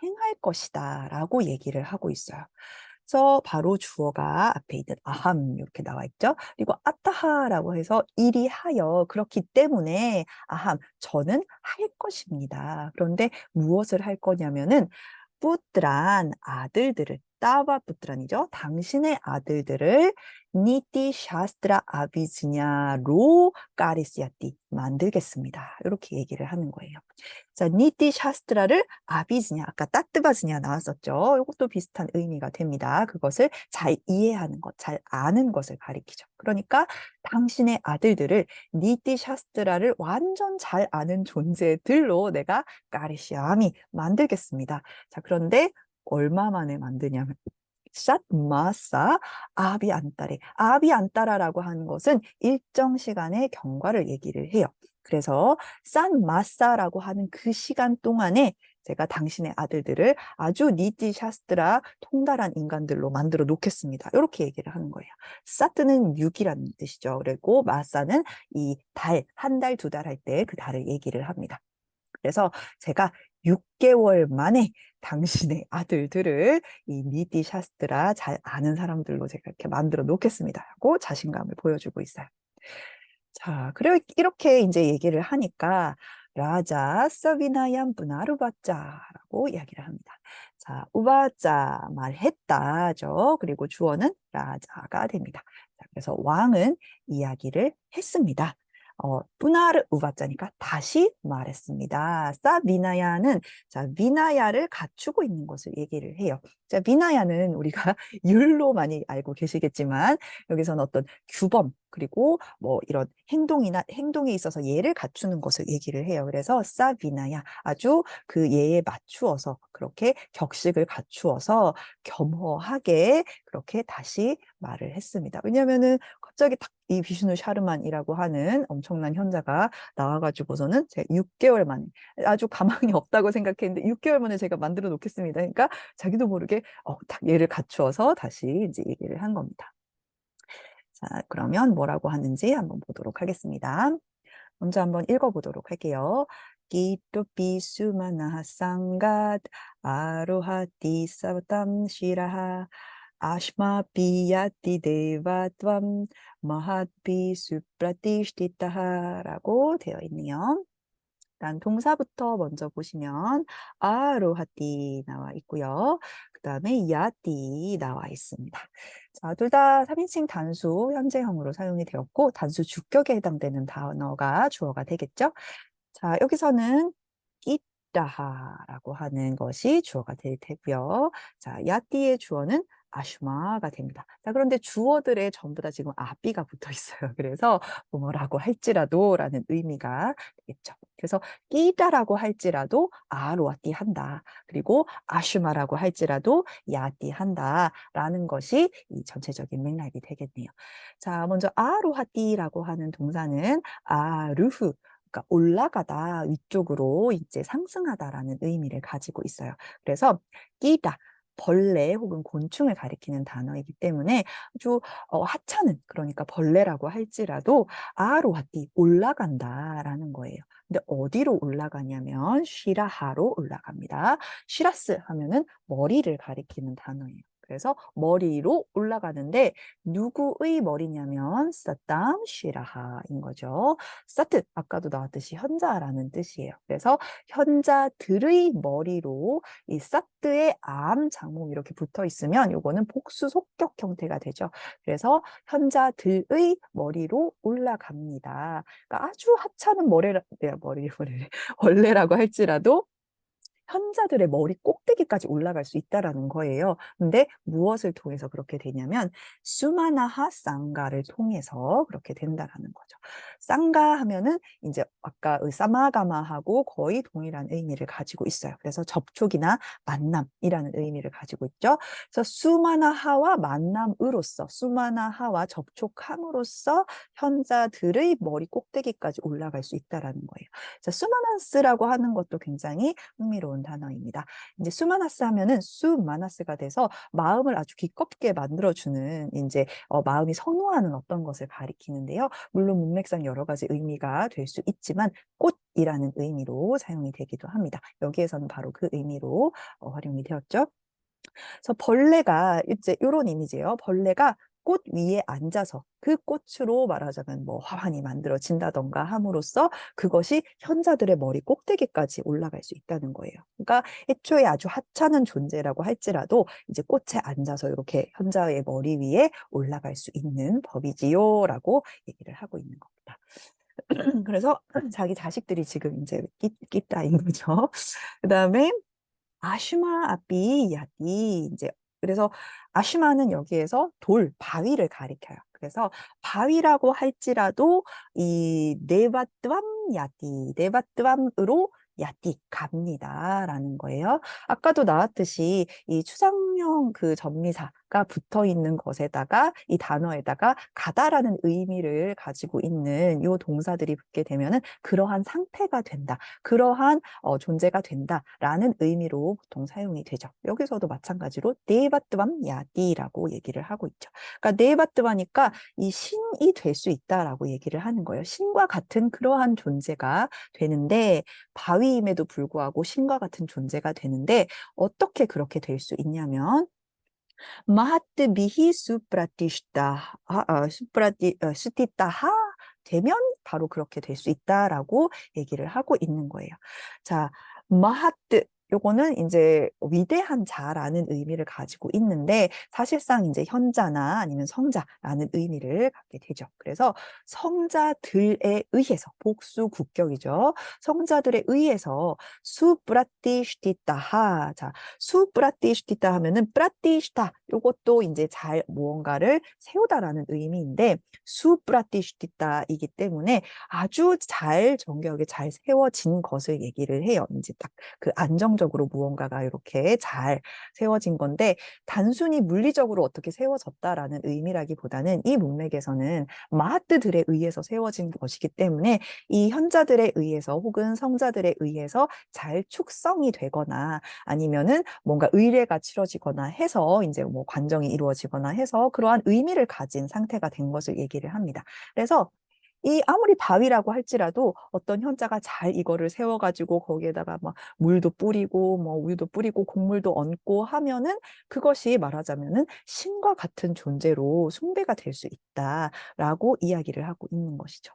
Speaker 1: 행할 것이다 라고 얘기를 하고 있어요. 그래서 바로 주어가 앞에 있는 아함 이렇게 나와 있죠. 그리고 아따하라고 해서 일이 하여 그렇기 때문에 아함 저는 할 것입니다. 그런데 무엇을 할 거냐면은 뿌드란 아들들을 따바 부트란이죠. 당신의 아들들을 니티 샤스트라 아비즈냐로 까리시아띠 만들겠습니다. 이렇게 얘기를 하는 거예요. 자, 니티 샤스트라를 아비즈냐, 아까 따뜨바즈냐 나왔었죠. 이것도 비슷한 의미가 됩니다. 그것을 잘 이해하는 것, 잘 아는 것을 가리키죠. 그러니까 당신의 아들들을 니티 샤스트라를 완전 잘 아는 존재들로 내가 까리시아미 만들겠습니다. 자, 그런데 얼마 만에 만드냐면 샷마사 아비안따레. 아비안따라라고 하는 것은 일정 시간의 경과를 얘기를 해요. 그래서 싼마사라고 하는 그 시간 동안에 제가 당신의 아들들을 아주 니티 샤스트라 통달한 인간들로 만들어 놓겠습니다. 이렇게 얘기를 하는 거예요. 사트는 6이라는 뜻이죠. 그리고 마사는 이 달, 한 달, 두 달 할 때 그 달을 얘기를 합니다. 그래서 제가 6개월 만에 당신의 아들들을 이 니티 샤스트라 잘 아는 사람들로 제가 이렇게 만들어 놓겠습니다 하고 자신감을 보여주고 있어요. 자, 그리고 이렇게 이제 얘기를 하니까 라자 서비나얀 분하루바짜라고 이야기를 합니다. 자, 우바짜 말했다죠. 그리고 주어는 라자가 됩니다. 자, 그래서 왕은 이야기를 했습니다. 뿌나르 우바짜니까 다시 말했습니다. 사비나야는 자, 비나야를 갖추고 있는 것을 얘기를 해요. 자, 비나야는 우리가 율로 많이 알고 계시겠지만 여기서는 어떤 규범 그리고 뭐 이런 행동에 있어서 예를 갖추는 것을 얘기를 해요. 그래서 사비나야 아주 그 예에 맞추어서 그렇게 격식을 갖추어서 겸허하게 그렇게 다시 말을 했습니다. 왜냐면은 갑자기 딱 이 비슈누 샤르만이라고 하는 엄청난 현자가 나와가지고서는 제가 6개월 만에 아주 가망이 없다고 생각했는데 6개월 만에 제가 만들어 놓겠습니다. 그러니까 자기도 모르게 딱 예를 갖추어서 다시 이제 얘기를 한 겁니다. 자, 그러면 뭐라고 하는지 한번 보도록 하겠습니다. 먼저 한번 읽어보도록 할게요. Kito pisumana sangat arohati satam shiraha ashma piyati devatvam mahatpi supratishthitaha라고 되어 있네요. 일단 동사부터 먼저 보시면 아로하띠 나와 있고요. 그 다음에 야띠 나와 있습니다. 자, 둘 다 3인칭 단수 현재형으로 사용이 되었고 단수 주격에 해당되는 단어가 주어가 되겠죠. 자, 여기서는 있다하라고 하는 것이 주어가 될 테고요. 자, 야띠의 주어는 아슈마가 됩니다. 자, 그런데 주어들에 전부 다 지금 아삐가 붙어 있어요. 그래서 뭐라고 할지라도라는 의미가 되겠죠. 그래서 끼다라고 할지라도 아로아띠 한다. 그리고 아슈마라고 할지라도 야띠 한다라는 것이 이 전체적인 맥락이 되겠네요. 자, 먼저 아로하띠라고 하는 동사는 아르후 그러니까 올라가다, 위쪽으로 이제 상승하다라는 의미를 가지고 있어요. 그래서 끼다, 벌레 혹은 곤충을 가리키는 단어이기 때문에 아주 하찮은 그러니까 벌레라고 할지라도 아로하띠 올라간다라는 거예요. 근데 어디로 올라가냐면 쉬라하로 올라갑니다. 쉬라스 하면은 머리를 가리키는 단어예요. 그래서 머리로 올라가는데 누구의 머리냐면 사땀 쉬라하인 거죠. 사트 아까도 나왔듯이 현자라는 뜻이에요. 그래서 현자들의 머리로 이 사트의 암 장모 이렇게 붙어 있으면 요거는 복수 속격 형태가 되죠. 그래서 현자들의 머리로 올라갑니다. 그러니까 아주 하찮은 벌레라고 할지라도 현자들의 머리 꼭대기까지 올라갈 수 있다라는 거예요. 근데 무엇을 통해서 그렇게 되냐면 수마나하 쌍가를 통해서 그렇게 된다라는 거죠. 쌍가 하면은 이제 아까 사마가마하고 거의 동일한 의미를 가지고 있어요. 그래서 접촉이나 만남이라는 의미를 가지고 있죠. 그래서 수마나하와 만남으로써 수마나하와 접촉함으로써 현자들의 머리 꼭대기까지 올라갈 수 있다라는 거예요. 자, 수마나스라고 하는 것도 굉장히 흥미로운 단어입니다. 이제 수마나스 하면은 수마나스가 돼서 마음을 아주 기껍게 만들어주는 이제 마음이 선호하는 어떤 것을 가리키는데요. 물론 문맥상 여러 가지 의미가 될 수 있지만 꽃이라는 의미로 사용이 되기도 합니다. 여기에서는 바로 그 의미로 활용이 되었죠. 그래서 벌레가 이제 이런 이미지예요. 벌레가 꽃 위에 앉아서 그 꽃으로 말하자면 뭐 화환이 만들어진다던가 함으로써 그것이 현자들의 머리 꼭대기까지 올라갈 수 있다는 거예요. 그러니까 애초에 아주 하찮은 존재라고 할지라도 이제 꽃에 앉아서 이렇게 현자의 머리 위에 올라갈 수 있는 법이지요라고 얘기를 하고 있는 겁니다. 그래서 자기 자식들이 지금 이제 끼따인 거죠. 그다음에 아슈마 아삐 야띠 이제 그래서 아슈마는 여기에서 돌, 바위를 가리켜요. 그래서 바위라고 할지라도 이 네바뚜암 야띠, 네바뚜암으로 야띠 갑니다라는 거예요. 아까도 나왔듯이 이 추상형 그 전미사가 붙어 있는 것에다가 이 단어에다가 가다라는 의미를 가지고 있는 이 동사들이 붙게 되면은 그러한 상태가 된다. 그러한 존재가 된다라는 의미로 보통 사용이 되죠. 여기서도 마찬가지로 네바트밤 야디라고 얘기를 하고 있죠. 그러니까 네바트바니까 이 신이 될 수 있다라고 얘기를 하는 거예요. 신과 같은 그러한 존재가 되는데 바위임에도 불구하고 신과 같은 존재가 되는데 어떻게 그렇게 될 수 있냐면 마하트 비히 수프라티시다 스티타하 되면 바로 그렇게 될 수 있다라고 얘기를 하고 있는 거예요. 자, 마하트 요거는 이제 위대한 자라는 의미를 가지고 있는데 사실상 이제 현자나 아니면 성자라는 의미를 갖게 되죠. 그래서 성자들에 의해서 복수 국격이죠. 성자들에 의해서 수프라티시티타하 자, 수프라티시티타 하면은 프라티시타 요것도 이제 잘 무언가를 세우다라는 의미인데 수프라티시티타이기 때문에 아주 잘 정교하게 잘 세워진 것을 얘기를 해요. 이제 딱 그 안정적으로 무언가가 이렇게 잘 세워진 건데 단순히 물리적으로 어떻게 세워졌다라는 의미라기보다는 이 문맥에서는 마하트들에 의해서 세워진 것이기 때문에 이 현자들에 의해서 혹은 성자들에 의해서 잘 축성이 되거나 아니면은 뭔가 의례가 치러지거나 해서 이제 뭐 관정이 이루어지거나 해서 그러한 의미를 가진 상태가 된 것을 얘기를 합니다. 그래서 이 아무리 바위라고 할지라도 어떤 현자가 잘 이거를 세워가지고 거기에다가 막 물도 뿌리고 뭐 우유도 뿌리고 곡물도 얹고 하면은 그것이 말하자면은 신과 같은 존재로 숭배가 될 수 있다라고 이야기를 하고 있는 것이죠.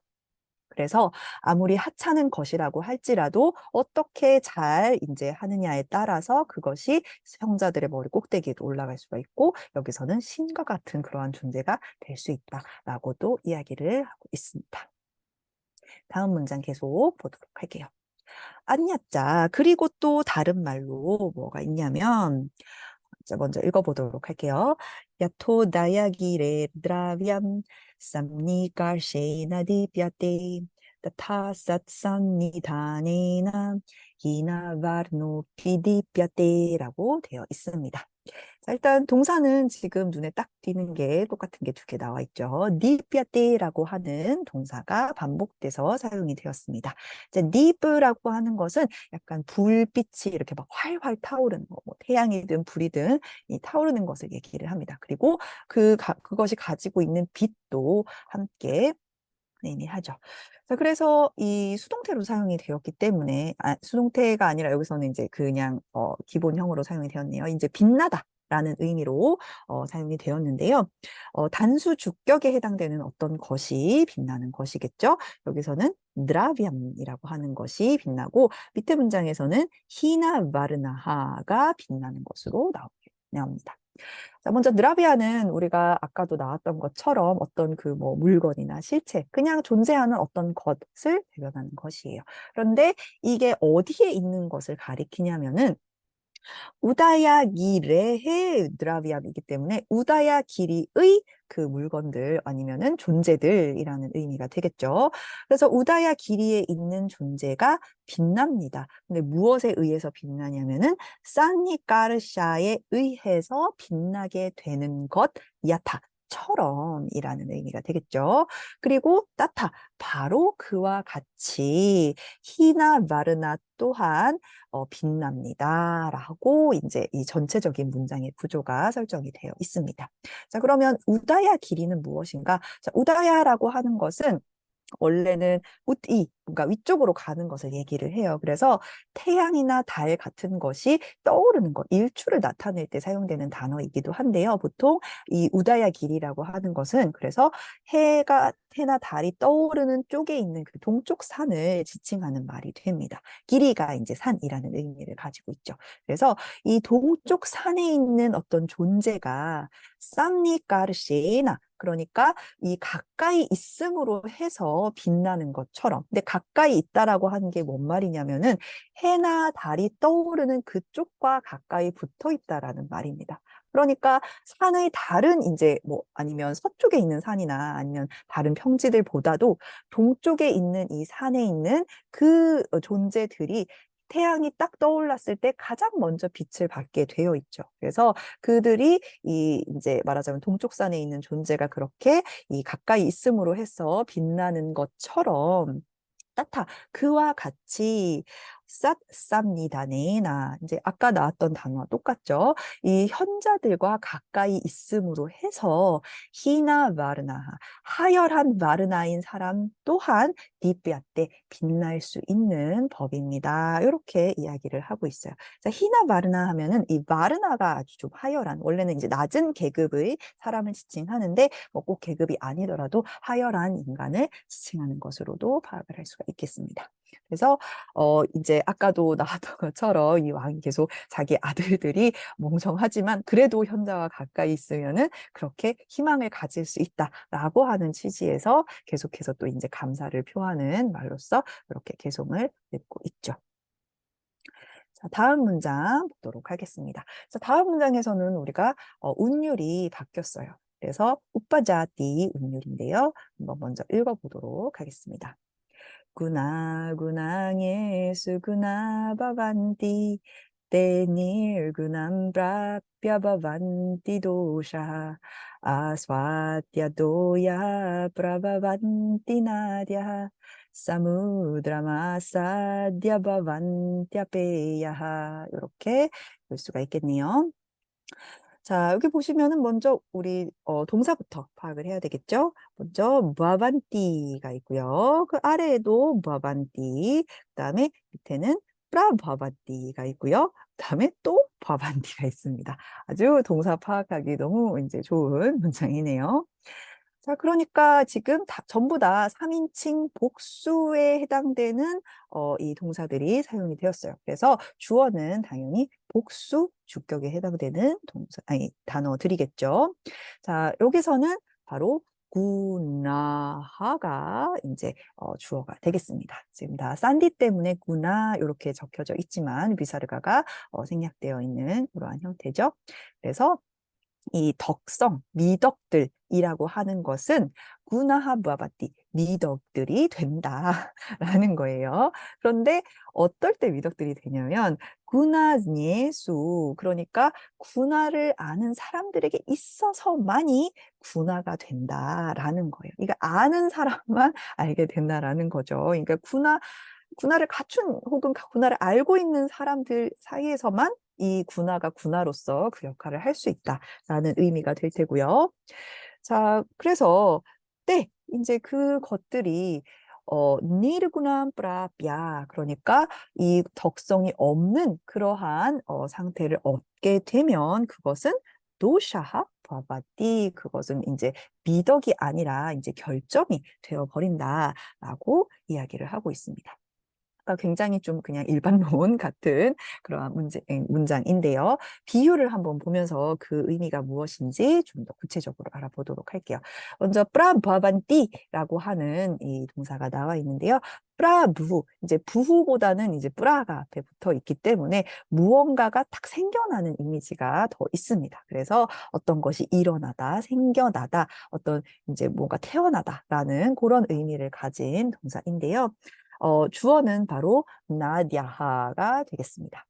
Speaker 1: 그래서 아무리 하찮은 것이라고 할지라도 어떻게 잘 이제 하느냐에 따라서 그것이 성자들의 머리 꼭대기에도 올라갈 수가 있고 여기서는 신과 같은 그러한 존재가 될 수 있다라고도 이야기를 하고 있습니다. 다음 문장 계속 보도록 할게요. 안냐짜 그리고 또 다른 말로 뭐가 있냐면 자, 먼저 읽어보도록 할게요. 야토 다야기레 드라비암 쌈니 깔셰나 디피아테 타삿산니다네나 히나바르노 피디피아테라고 되어 있습니다. 자, 일단 동사는 지금 눈에 딱 띄는 게 똑같은 게 두 개 나와 있죠. 니피아테라고 하는 동사가 반복돼서 사용이 되었습니다. 자, 니브라고 하는 것은 약간 불빛이 이렇게 막 활활 타오르는 거, 뭐 태양이든 불이든 이 타오르는 것을 얘기를 합니다. 그리고 그것이 가지고 있는 빛도 함께 의미하죠. 자, 그래서 이 수동태로 사용이 되었기 때문에, 수동태가 아니라 여기서는 이제 그냥, 기본형으로 사용이 되었네요. 이제 빛나다. 라는 의미로 사용이 되었는데요. 단수 주격에 해당되는 어떤 것이 빛나는 것이겠죠. 여기서는 드라비암이라고 하는 것이 빛나고 밑에 문장에서는 히나 바르나하가 빛나는 것으로 나옵니다. 자, 먼저 느라비아는 우리가 아까도 나왔던 것처럼 어떤 그 뭐 물건이나 실체, 그냥 존재하는 어떤 것을 대변하는 것이에요. 그런데 이게 어디에 있는 것을 가리키냐면은 우다야 기레해 드라비암이기 때문에 우다야 기리의 그 물건들 아니면은 존재들이라는 의미가 되겠죠. 그래서 우다야 기리에 있는 존재가 빛납니다. 근데 무엇에 의해서 빛나냐면은 산니 까르샤에 의해서 빛나게 되는 것 야타. 처럼이라는 의미가 되겠죠. 그리고 따타 바로 그와 같이 히나 마르나 또한 빛납니다라고 이제 이 전체적인 문장의 구조가 설정이 되어 있습니다. 자, 그러면 우다야 길이는 무엇인가? 자, 우다야라고 하는 것은 원래는 웃이 뭔가 위쪽으로 가는 것을 얘기를 해요. 그래서 태양이나 달 같은 것이 떠오르는 것, 일출을 나타낼 때 사용되는 단어이기도 한데요. 보통 이 우다야 길이라고 하는 것은 그래서 해나 달이 떠오르는 쪽에 있는 그 동쪽 산을 지칭하는 말이 됩니다. 길이가 이제 산이라는 의미를 가지고 있죠. 그래서 이 동쪽 산에 있는 어떤 존재가 쌈니까르시나 그러니까 이 가까이 있음으로 해서 빛나는 것처럼. 근데 가까이 있다라고 하는 게 뭔 말이냐면은 해나 달이 떠오르는 그쪽과 가까이 붙어 있다라는 말입니다. 그러니까 산의 다른 이제 뭐 아니면 서쪽에 있는 산이나 아니면 다른 평지들보다도 동쪽에 있는 이 산에 있는 그 존재들이 태양이 딱 떠올랐을 때 가장 먼저 빛을 받게 되어 있죠. 그래서 그들이 이 이제 말하자면 동쪽산에 있는 존재가 그렇게 이 가까이 있음으로 해서 빛나는 것처럼 따타 그와 같이 쌉쌉니다네나 이제 아까 나왔던 단어와 똑같죠. 이 현자들과 가까이 있음으로 해서 히나 마르나 하열한 마르나인 사람 또한 디비아 때 빛날 수 있는 법입니다. 이렇게 이야기를 하고 있어요. 자, 히나 마르나 하면은 이 마르나가 아주 좀 하열한 원래는 이제 낮은 계급의 사람을 지칭하는데 뭐 꼭 계급이 아니더라도 하열한 인간을 지칭하는 것으로도 파악을 할 수가 있겠습니다. 그래서 이제 아까도 나왔던 것처럼 이 왕이 계속 자기 아들들이 멍청하지만 그래도 현자와 가까이 있으면은 그렇게 희망을 가질 수 있다라고 하는 취지에서 계속해서 또 이제 감사를 표하는 말로써 그렇게 개성을 냈고 있죠. 자, 다음 문장 보도록 하겠습니다. 자, 다음 문장에서는 우리가 운율이 바뀌었어요. 그래서 우빠자띠 운율인데요. 한번 먼저 읽어보도록 하겠습니다. 구나 구낭에 수구나 바반띠 때닐 구남 브라뼈 바반띠 도샤 아스와띠아 도야 브라바반띠 나디아 사무드라마 사디아 바반띠아 페야하 이렇게 볼 수가 있겠네요. 자, 여기 보시면은 먼저 우리 동사부터 파악을 해야 되겠죠? 먼저 무아반띠가 있고요. 그 아래에도 무아반띠, 그다음에 밑에는 프라바반띠가 있고요. 그다음에 또 바반띠가 있습니다. 아주 동사 파악하기 너무 이제 좋은 문장이네요. 자, 그러니까 지금 전부 다 3인칭 복수에 해당되는 이 동사들이 사용이 되었어요. 그래서 주어는 당연히 복수 주격에 해당되는 단어들이겠죠. 자, 여기서는 바로 구나하가 이제 주어가 되겠습니다. 지금 다 산디 때문에 구나 이렇게 적혀져 있지만 비사르가가 생략되어 있는 그러한 형태죠. 그래서 이 덕성, 미덕들이라고 하는 것은 구나하 무아바띠, 미덕들이 된다라는 거예요. 그런데 어떨 때 미덕들이 되냐면 구나니에수, 그러니까 구나를 아는 사람들에게 있어서만이 구나가 된다라는 거예요. 그러니까 아는 사람만 알게 된다라는 거죠. 그러니까 군화를 갖춘 혹은 군화를 알고 있는 사람들 사이에서만 이 군화가 군화로서 그 역할을 할 수 있다라는 의미가 될 테고요. 자, 그래서 이제 그것들이 니르구나 프라비아 그러니까 이 덕성이 없는 그러한 상태를 얻게 되면 그것은 노샤하 바바띠 그것은 이제 미덕이 아니라 이제 결점이 되어 버린다라고 이야기를 하고 있습니다. 굉장히 좀 그냥 일반론 같은 그런 문장인데요. 비유를 한번 보면서 그 의미가 무엇인지 좀 더 구체적으로 알아보도록 할게요. 먼저 프라바반띠라고 하는 이 동사가 나와 있는데요. 프라부 이제 부후보다는 이제 프라가 앞에 붙어 있기 때문에 무언가가 딱 생겨나는 이미지가 더 있습니다. 그래서 어떤 것이 일어나다, 생겨나다, 어떤 이제 뭔가 태어나다라는 그런 의미를 가진 동사인데요. 주어는 바로 나디아하가 되겠습니다.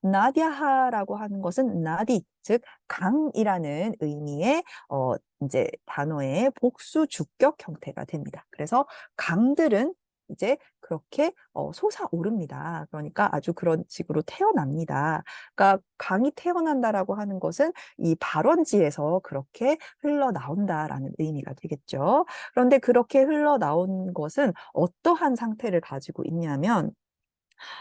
Speaker 1: 나디아하라고 하는 것은 나디, 즉 강이라는 의미의 이제 단어의 복수 주격 형태가 됩니다. 그래서 강들은 이제 그렇게 솟아오릅니다. 그러니까 아주 그런 식으로 태어납니다. 그러니까 강이 태어난다라고 하는 것은 이 발원지에서 그렇게 흘러나온다라는 의미가 되겠죠. 그런데 그렇게 흘러나온 것은 어떠한 상태를 가지고 있냐면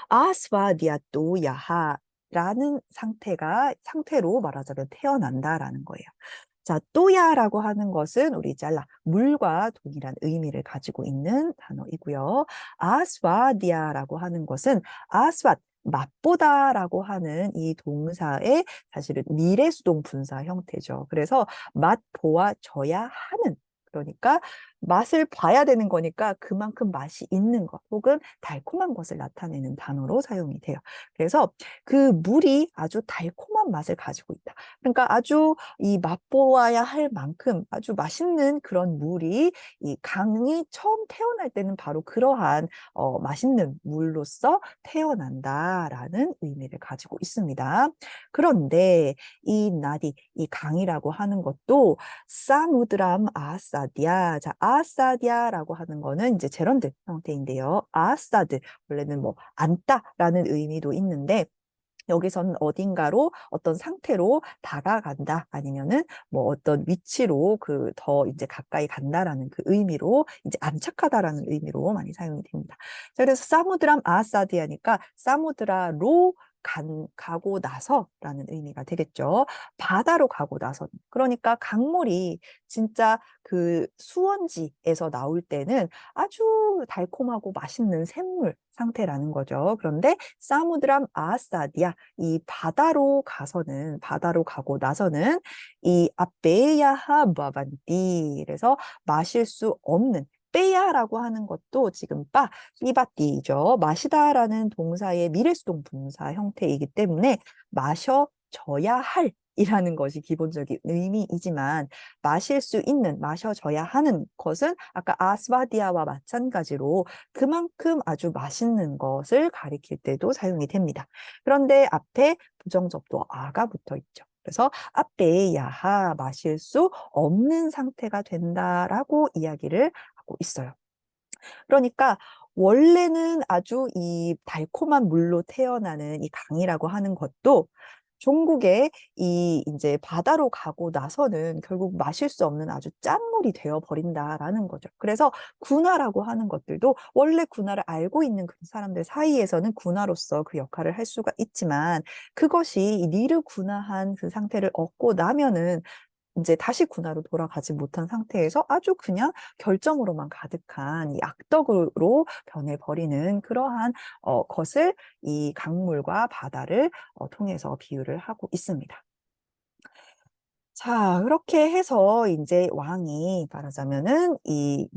Speaker 1: 아스바디아또 야하라는 상태로 말하자면 태어난다라는 거예요. 자, 또야라고 하는 것은 우리 잘라 물과 동일한 의미를 가지고 있는 단어이고요. 아스와디아라고 하는 것은 아스왓 맛보다라고 하는 이 동사의 사실은 미래수동 분사 형태죠. 그래서 맛보아져야 하는, 그러니까 맛을 봐야 되는 거니까 그만큼 맛이 있는 것 혹은 달콤한 것을 나타내는 단어로 사용이 돼요. 그래서 그 물이 아주 달콤한 맛을 가지고 있다. 그러니까 아주 이 맛보아야 할 만큼 아주 맛있는 그런 물이 이 강이 처음 태어날 때는 바로 그러한 맛있는 물로서 태어난다라는 의미를 가지고 있습니다. 그런데 이 나디, 이 강이라고 하는 것도 사무드람 아사디아. 자, 아사디아라고 하는 거는 이제 제런드 형태인데요. 아사드, 원래는 뭐 앉다라는 의미도 있는데 여기서는 어딘가로 어떤 상태로 다가간다 아니면은 뭐 어떤 위치로 그 더 이제 가까이 간다라는 그 의미로 이제 안착하다라는 의미로 많이 사용이 됩니다. 자, 그래서 사무드람 아사디아니까 사무드라로 가고 나서라는 의미가 되겠죠. 바다로 가고 나서. 그러니까 강물이 진짜 그 수원지에서 나올 때는 아주 달콤하고 맛있는 샘물 상태라는 거죠. 그런데 사무드람 아사디아, 이 바다로 가고 나서는 이 아베야하 무아반띠, 그래서 마실 수 없는 빼야라고 하는 것도 지금 삐바띠죠. 마시다라는 동사의 미래수동 분사 형태이기 때문에 마셔져야 할 이라는 것이 기본적인 의미이지만 마실 수 있는, 마셔져야 하는 것은 아까 아스바디아와 마찬가지로 그만큼 아주 맛있는 것을 가리킬 때도 사용이 됩니다. 그런데 앞에 부정접두 아가 붙어 있죠. 그래서 앞에 야하, 마실 수 없는 상태가 된다라고 이야기를 하고 있어요. 그러니까 원래는 아주 이 달콤한 물로 태어나는 이 강이라고 하는 것도 종국에 이 이제 바다로 가고 나서는 결국 마실 수 없는 아주 짠 물이 되어 버린다라는 거죠. 그래서 군화라고 하는 것들도 원래 군화를 알고 있는 그 사람들 사이에서는 군화로서 그 역할을 할 수가 있지만 그것이 니르 군화한 그 상태를 얻고 나면은 이제 다시 군화로 돌아가지 못한 상태에서 아주 그냥 결점으로만 가득한 이 악덕으로 변해버리는 그러한 것을 이 강물과 바다를 통해서 비유를 하고 있습니다. 자, 그렇게 해서 이제 왕이 말하자면은 이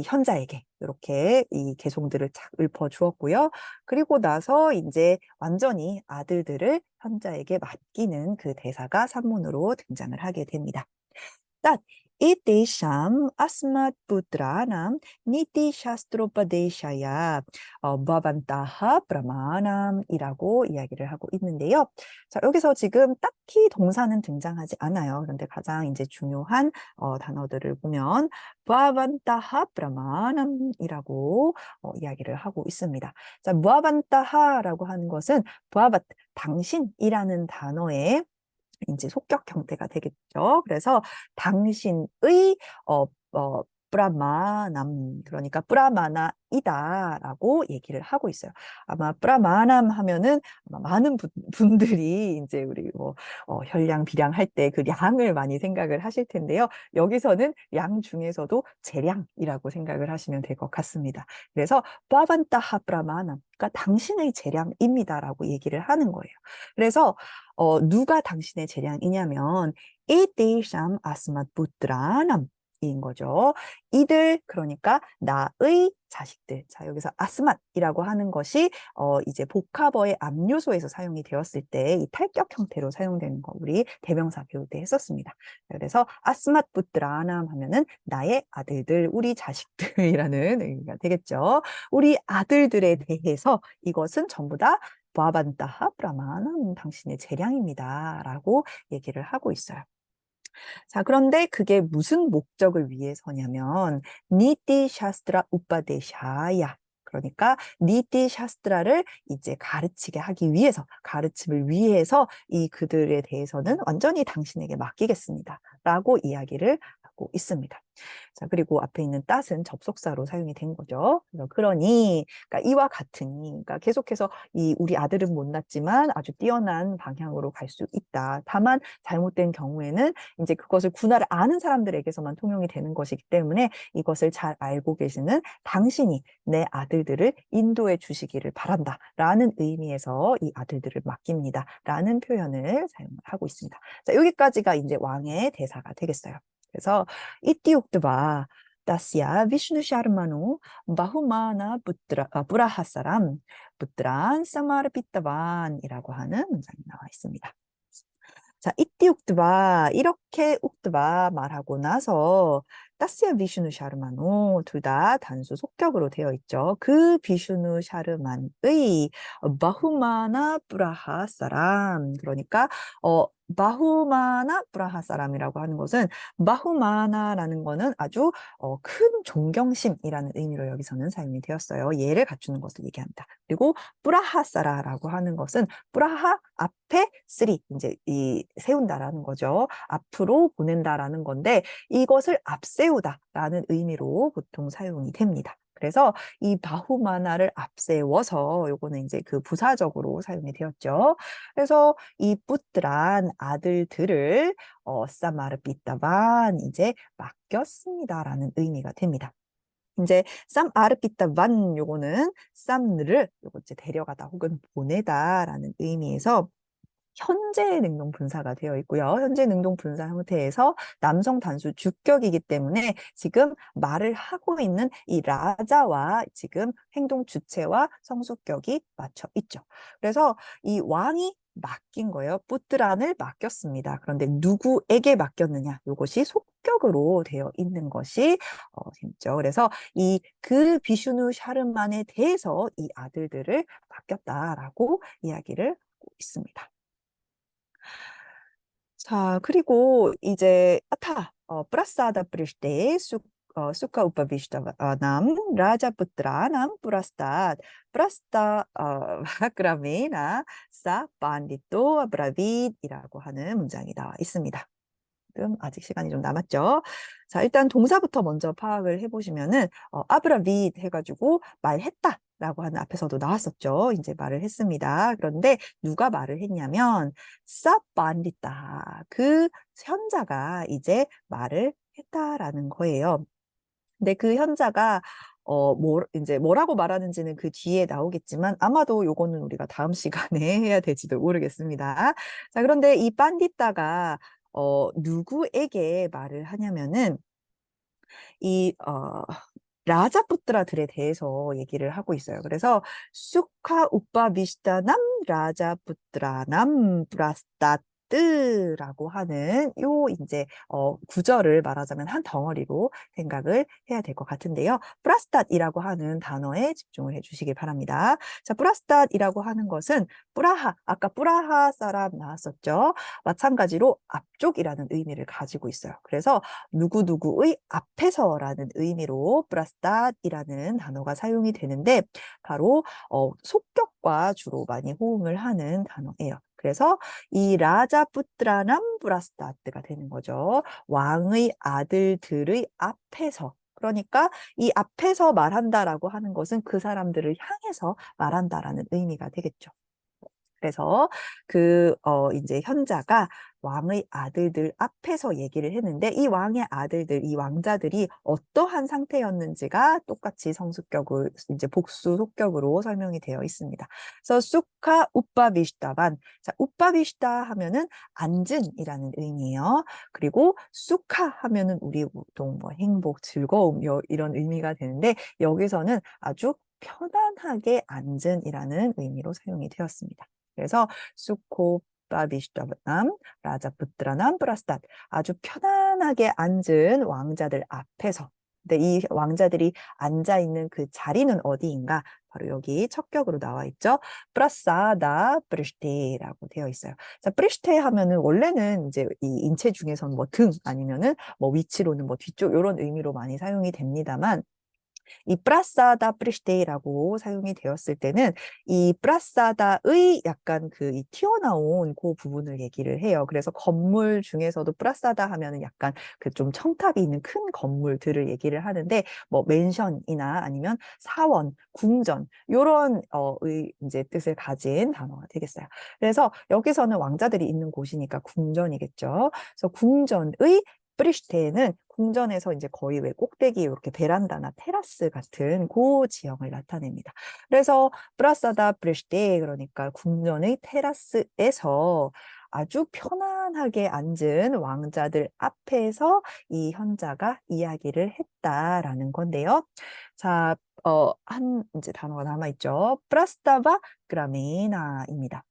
Speaker 1: 현자에게 이렇게 이 계송들을 착 읊어 주었고요. 그리고 나서 이제 완전히 아들들을 현자에게 맡기는 그 대사가 산문으로 등장을 하게 됩니다. tat itesham asmat putranam niti shastropadeshaya bhavantaha pramanam이라고 이야기를 하고 있는데요. 자, 여기서 지금 딱히 동사는 등장하지 않아요. 그런데 가장 이제 중요한 단어들을 보면 bhavantaha pramanam이라고 이야기를 하고 있습니다. 자, bhavantaha라고 하는 것은 bhavat, 당신이라는 단어의 이제 속격 형태가 되겠죠. 그래서 당신의 브라마남, 그러니까 브라마나이다라고 얘기를 하고 있어요. 아마 브라마남 하면은 아마 많은 분들이 이제 우리 뭐 혈량 비량 할 때 그 량을 많이 생각을 하실 텐데요. 여기서는 양 중에서도 재량이라고 생각을 하시면 될 것 같습니다. 그래서 빠반타하 브라마남, 그러니까 당신의 재량입니다라고 얘기를 하는 거예요. 그래서 누가 당신의 재량이냐면 이데샴 아스맛 부트라남 인 거죠. 이들, 그러니까 나의 자식들. 자, 여기서 아스맛이라고 하는 것이 이제 복합어의 압류소에서 사용이 되었을 때 이 탈격 형태로 사용되는 거 우리 대명사 배울 때 했었습니다. 그래서 아스맛 부트라남 하면은 나의 아들들, 우리 자식들이라는 의미가 되겠죠. 우리 아들들에 대해서 이것은 전부 다 바반타하 브라마는 당신의 재량입니다. 라고 얘기를 하고 있어요. 자, 그런데 그게 무슨 목적을 위해서냐면 니티 샤스트라 우빠데샤야. 그러니까 니티 샤스트라를 이제 가르치게 하기 위해서, 가르침을 위해서 이 그들에 대해서는 완전히 당신에게 맡기겠습니다. 라고 이야기를 하고 있습니다. 자, 그리고 앞에 있는 땄은 접속사로 사용이 된 거죠. 그래서 그러니, 그러니까 이와 같으니, 그러니까 계속해서 이 우리 아들은 못났지만 아주 뛰어난 방향으로 갈 수 있다. 다만 잘못된 경우에는 이제 그것을 군화를 아는 사람들에게서만 통용이 되는 것이기 때문에 이것을 잘 알고 계시는 당신이 내 아들들을 인도해 주시기를 바란다. 라는 의미에서 이 아들들을 맡깁니다. 라는 표현을 사용하고 있습니다. 자, 여기까지가 이제 왕의 대사가 되겠어요. 그래서 이띠옥드바 다시야 비슈누 샤르마노 바후마나 부라하사람 부트란 사마르 피타반이라고 하는 문장이 나와 있습니다. 자, 이띠 욱드바 이렇게 욱드바 말하고 나서 따스야 비슈누 샤르만오 둘 다 단수 속격으로 되어 있죠. 그 비슈누 샤르만의 바후마나 브라하 사람 그러니까 바후마나 브라하 사람이라고 하는 것은 바후마나라는 거는 아주 큰 존경심이라는 의미로 여기서는 사용이 되었어요. 예를 갖추는 것을 얘기합니다. 그리고 브라하사라라고 하는 것은 브라하 앞에 쓰리 이제 이 세운다라는 거죠. 앞으로 보낸다라는 건데 이것을 앞세우다라는 의미로 보통 사용이 됩니다. 그래서 이 바후마나를 앞세워서 요거는 이제 그 부사적으로 사용이 되었죠. 그래서 이 뿌뜨란 아들들을 사마르피타반 이제 맡겼습니다라는 의미가 됩니다. 이제 쌈 아르피타반 요거는 쌈를 요거 이제 데려가다 혹은 보내다라는 의미에서 현재 능동 분사가 되어 있고요. 현재 능동 분사 형태에서 남성 단수 주격이기 때문에 지금 말을 하고 있는 이 라자와 지금 행동 주체와 성수격이 맞춰 있죠. 그래서 이 왕이 맡긴 거예요. 뿌뜨란을 맡겼습니다. 그런데 누구에게 맡겼느냐? 이것이 속격으로 되어 있는 것이 재밌죠. 그래서 이 그 비슈누 샤르만에 대해서 이 아들들을 맡겼다라고 이야기를 하고 있습니다. 자, 그리고 이제 프라사다 프리시테 수카 우파비시타 남 라자푸트라 남 프라스타 바크라메나 사 반디토 브라빗이라고 하는 문장이 나와 있습니다. 지금 아직 시간이 좀 남았죠. 자, 일단 동사부터 먼저 파악을 해보시면은 아브라빗 해가지고 말했다라고 하는 앞에서도 나왔었죠. 이제 말을 했습니다. 그런데 누가 말을 했냐면 사반디타 그 현자가 이제 말을 했다라는 거예요. 근데 그 현자가 이제 뭐라고 말하는지는 그 뒤에 나오겠지만 아마도 요거는 우리가 다음 시간에 해야 될지도 모르겠습니다. 자, 그런데 이 빤디따가 누구에게 말을 하냐면은 이 라자푸트라들에 대해서 얘기를 하고 있어요. 그래서 수카 우빠 비시타남 라자푸트라남 브라스타트라고 하는 요 이제 구절을 말하자면 한 덩어리로 생각을 해야 될 것 같은데요. 브라스탓이라고 하는 단어에 집중을 해주시기 바랍니다. 자, 브라스탓이라고 하는 것은 뿌라하 아까 뿌라하 사람 나왔었죠. 마찬가지로 앞쪽이라는 의미를 가지고 있어요. 그래서 누구누구의 앞에서라는 의미로 브라스탓이라는 단어가 사용이 되는데 바로 속격과 주로 많이 호응을 하는 단어예요. 그래서 이 라자푸트라남 브라스타트가 되는 거죠. 왕의 아들들의 앞에서 그러니까 이 앞에서 말한다라고 하는 것은 그 사람들을 향해서 말한다라는 의미가 되겠죠. 그래서 이제 현자가 왕의 아들들 앞에서 얘기를 했는데 이 왕의 아들들, 이 왕자들이 어떠한 상태였는지가 똑같이 성수격을 이제 복수 속격으로 설명이 되어 있습니다. 그래서 수카 우빠비시다반, 자, 우빠비시다 하면은 앉은이라는 의미예요. 그리고 수카 하면은 우리 보통 뭐 행복, 즐거움 이런 의미가 되는데 여기서는 아주 편안하게 앉은이라는 의미로 사용이 되었습니다. 그래서 수코바비시다남 라자푸트라남 브라스탓 아주 편안하게 앉은 왕자들 앞에서 근데 이 왕자들이 앉아 있는 그 자리는 어디인가? 바로 여기 첫 격으로 나와 있죠. 프라사다 프리시테라고 되어 있어요. 자, 프리시테 하면은 원래는 이제 이 인체 중에서는 뭐 등 아니면은 뭐 위치로는 뭐 뒤쪽 이런 의미로 많이 사용이 됩니다만 이 프라사다 프리시테이라고 사용이 되었을 때는 이 프라사다의 약간 그 이 튀어나온 그 부분을 얘기를 해요. 그래서 건물 중에서도 프라사다 하면은 약간 그 좀 청탑이 있는 큰 건물들을 얘기를 하는데 뭐 맨션이나 아니면 사원, 궁전 요런 의 이제 뜻을 가진 단어가 되겠어요. 그래서 여기서는 왕자들이 있는 곳이니까 궁전이겠죠. 그래서 궁전의 프리시테는 궁전에서 이제 거의 왜 꼭대기 이렇게 베란다나 테라스 같은 그 지형을 나타냅니다. 그래서 프라사다 프리시테 그러니까 궁전의 테라스에서 아주 편안하게 앉은 왕자들 앞에서 이 현자가 이야기를 했다라는 건데요. 자, 한 이제 단어가 남아있죠. 프라스타바 그라메나입니다.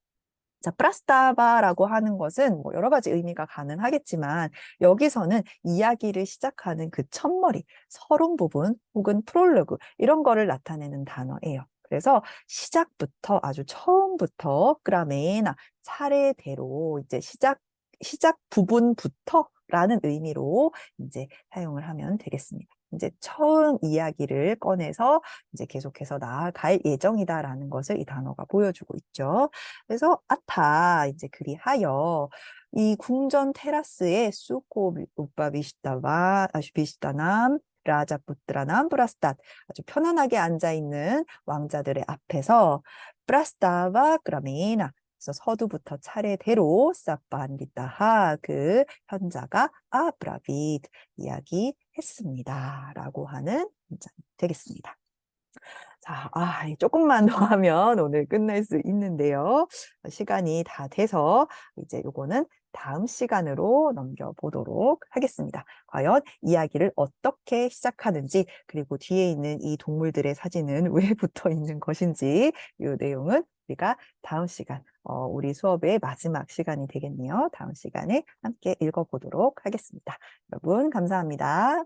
Speaker 1: 자, 프라스타바라고 하는 것은 뭐 여러 가지 의미가 가능하겠지만 여기서는 이야기를 시작하는 그 첫머리, 서론 부분 혹은 프롤로그 이런 거를 나타내는 단어예요. 그래서 시작부터 아주 처음부터 그라메나 차례대로 이제 시작 부분부터라는 의미로 이제 사용을 하면 되겠습니다. 이제 처음 이야기를 꺼내서 이제 계속해서 나아갈 예정이다라는 것을 이 단어가 보여주고 있죠. 그래서 아타 이제 그리하여 이 궁전 테라스에 수코 우빠 비시다와 비시다남 라자푸트라남 브라스tat 아주 편안하게 앉아 있는 왕자들의 앞에서 브라스타와 그라메나 그래서 서두부터 차례대로 사판리타하 그 현자가 아브라빗 이야기했습니다라고 하는 문장이 되겠습니다. 자, 조금만 더 하면 오늘 끝낼 수 있는데요. 시간이 다 돼서 이제 요거는 다음 시간으로 넘겨보도록 하겠습니다. 과연 이야기를 어떻게 시작하는지, 그리고 뒤에 있는 이 동물들의 사진은 왜 붙어 있는 것인지, 이 내용은 우리가 다음 시간, 우리 수업의 마지막 시간이 되겠네요. 다음 시간에 함께 읽어보도록 하겠습니다. 여러분, 감사합니다.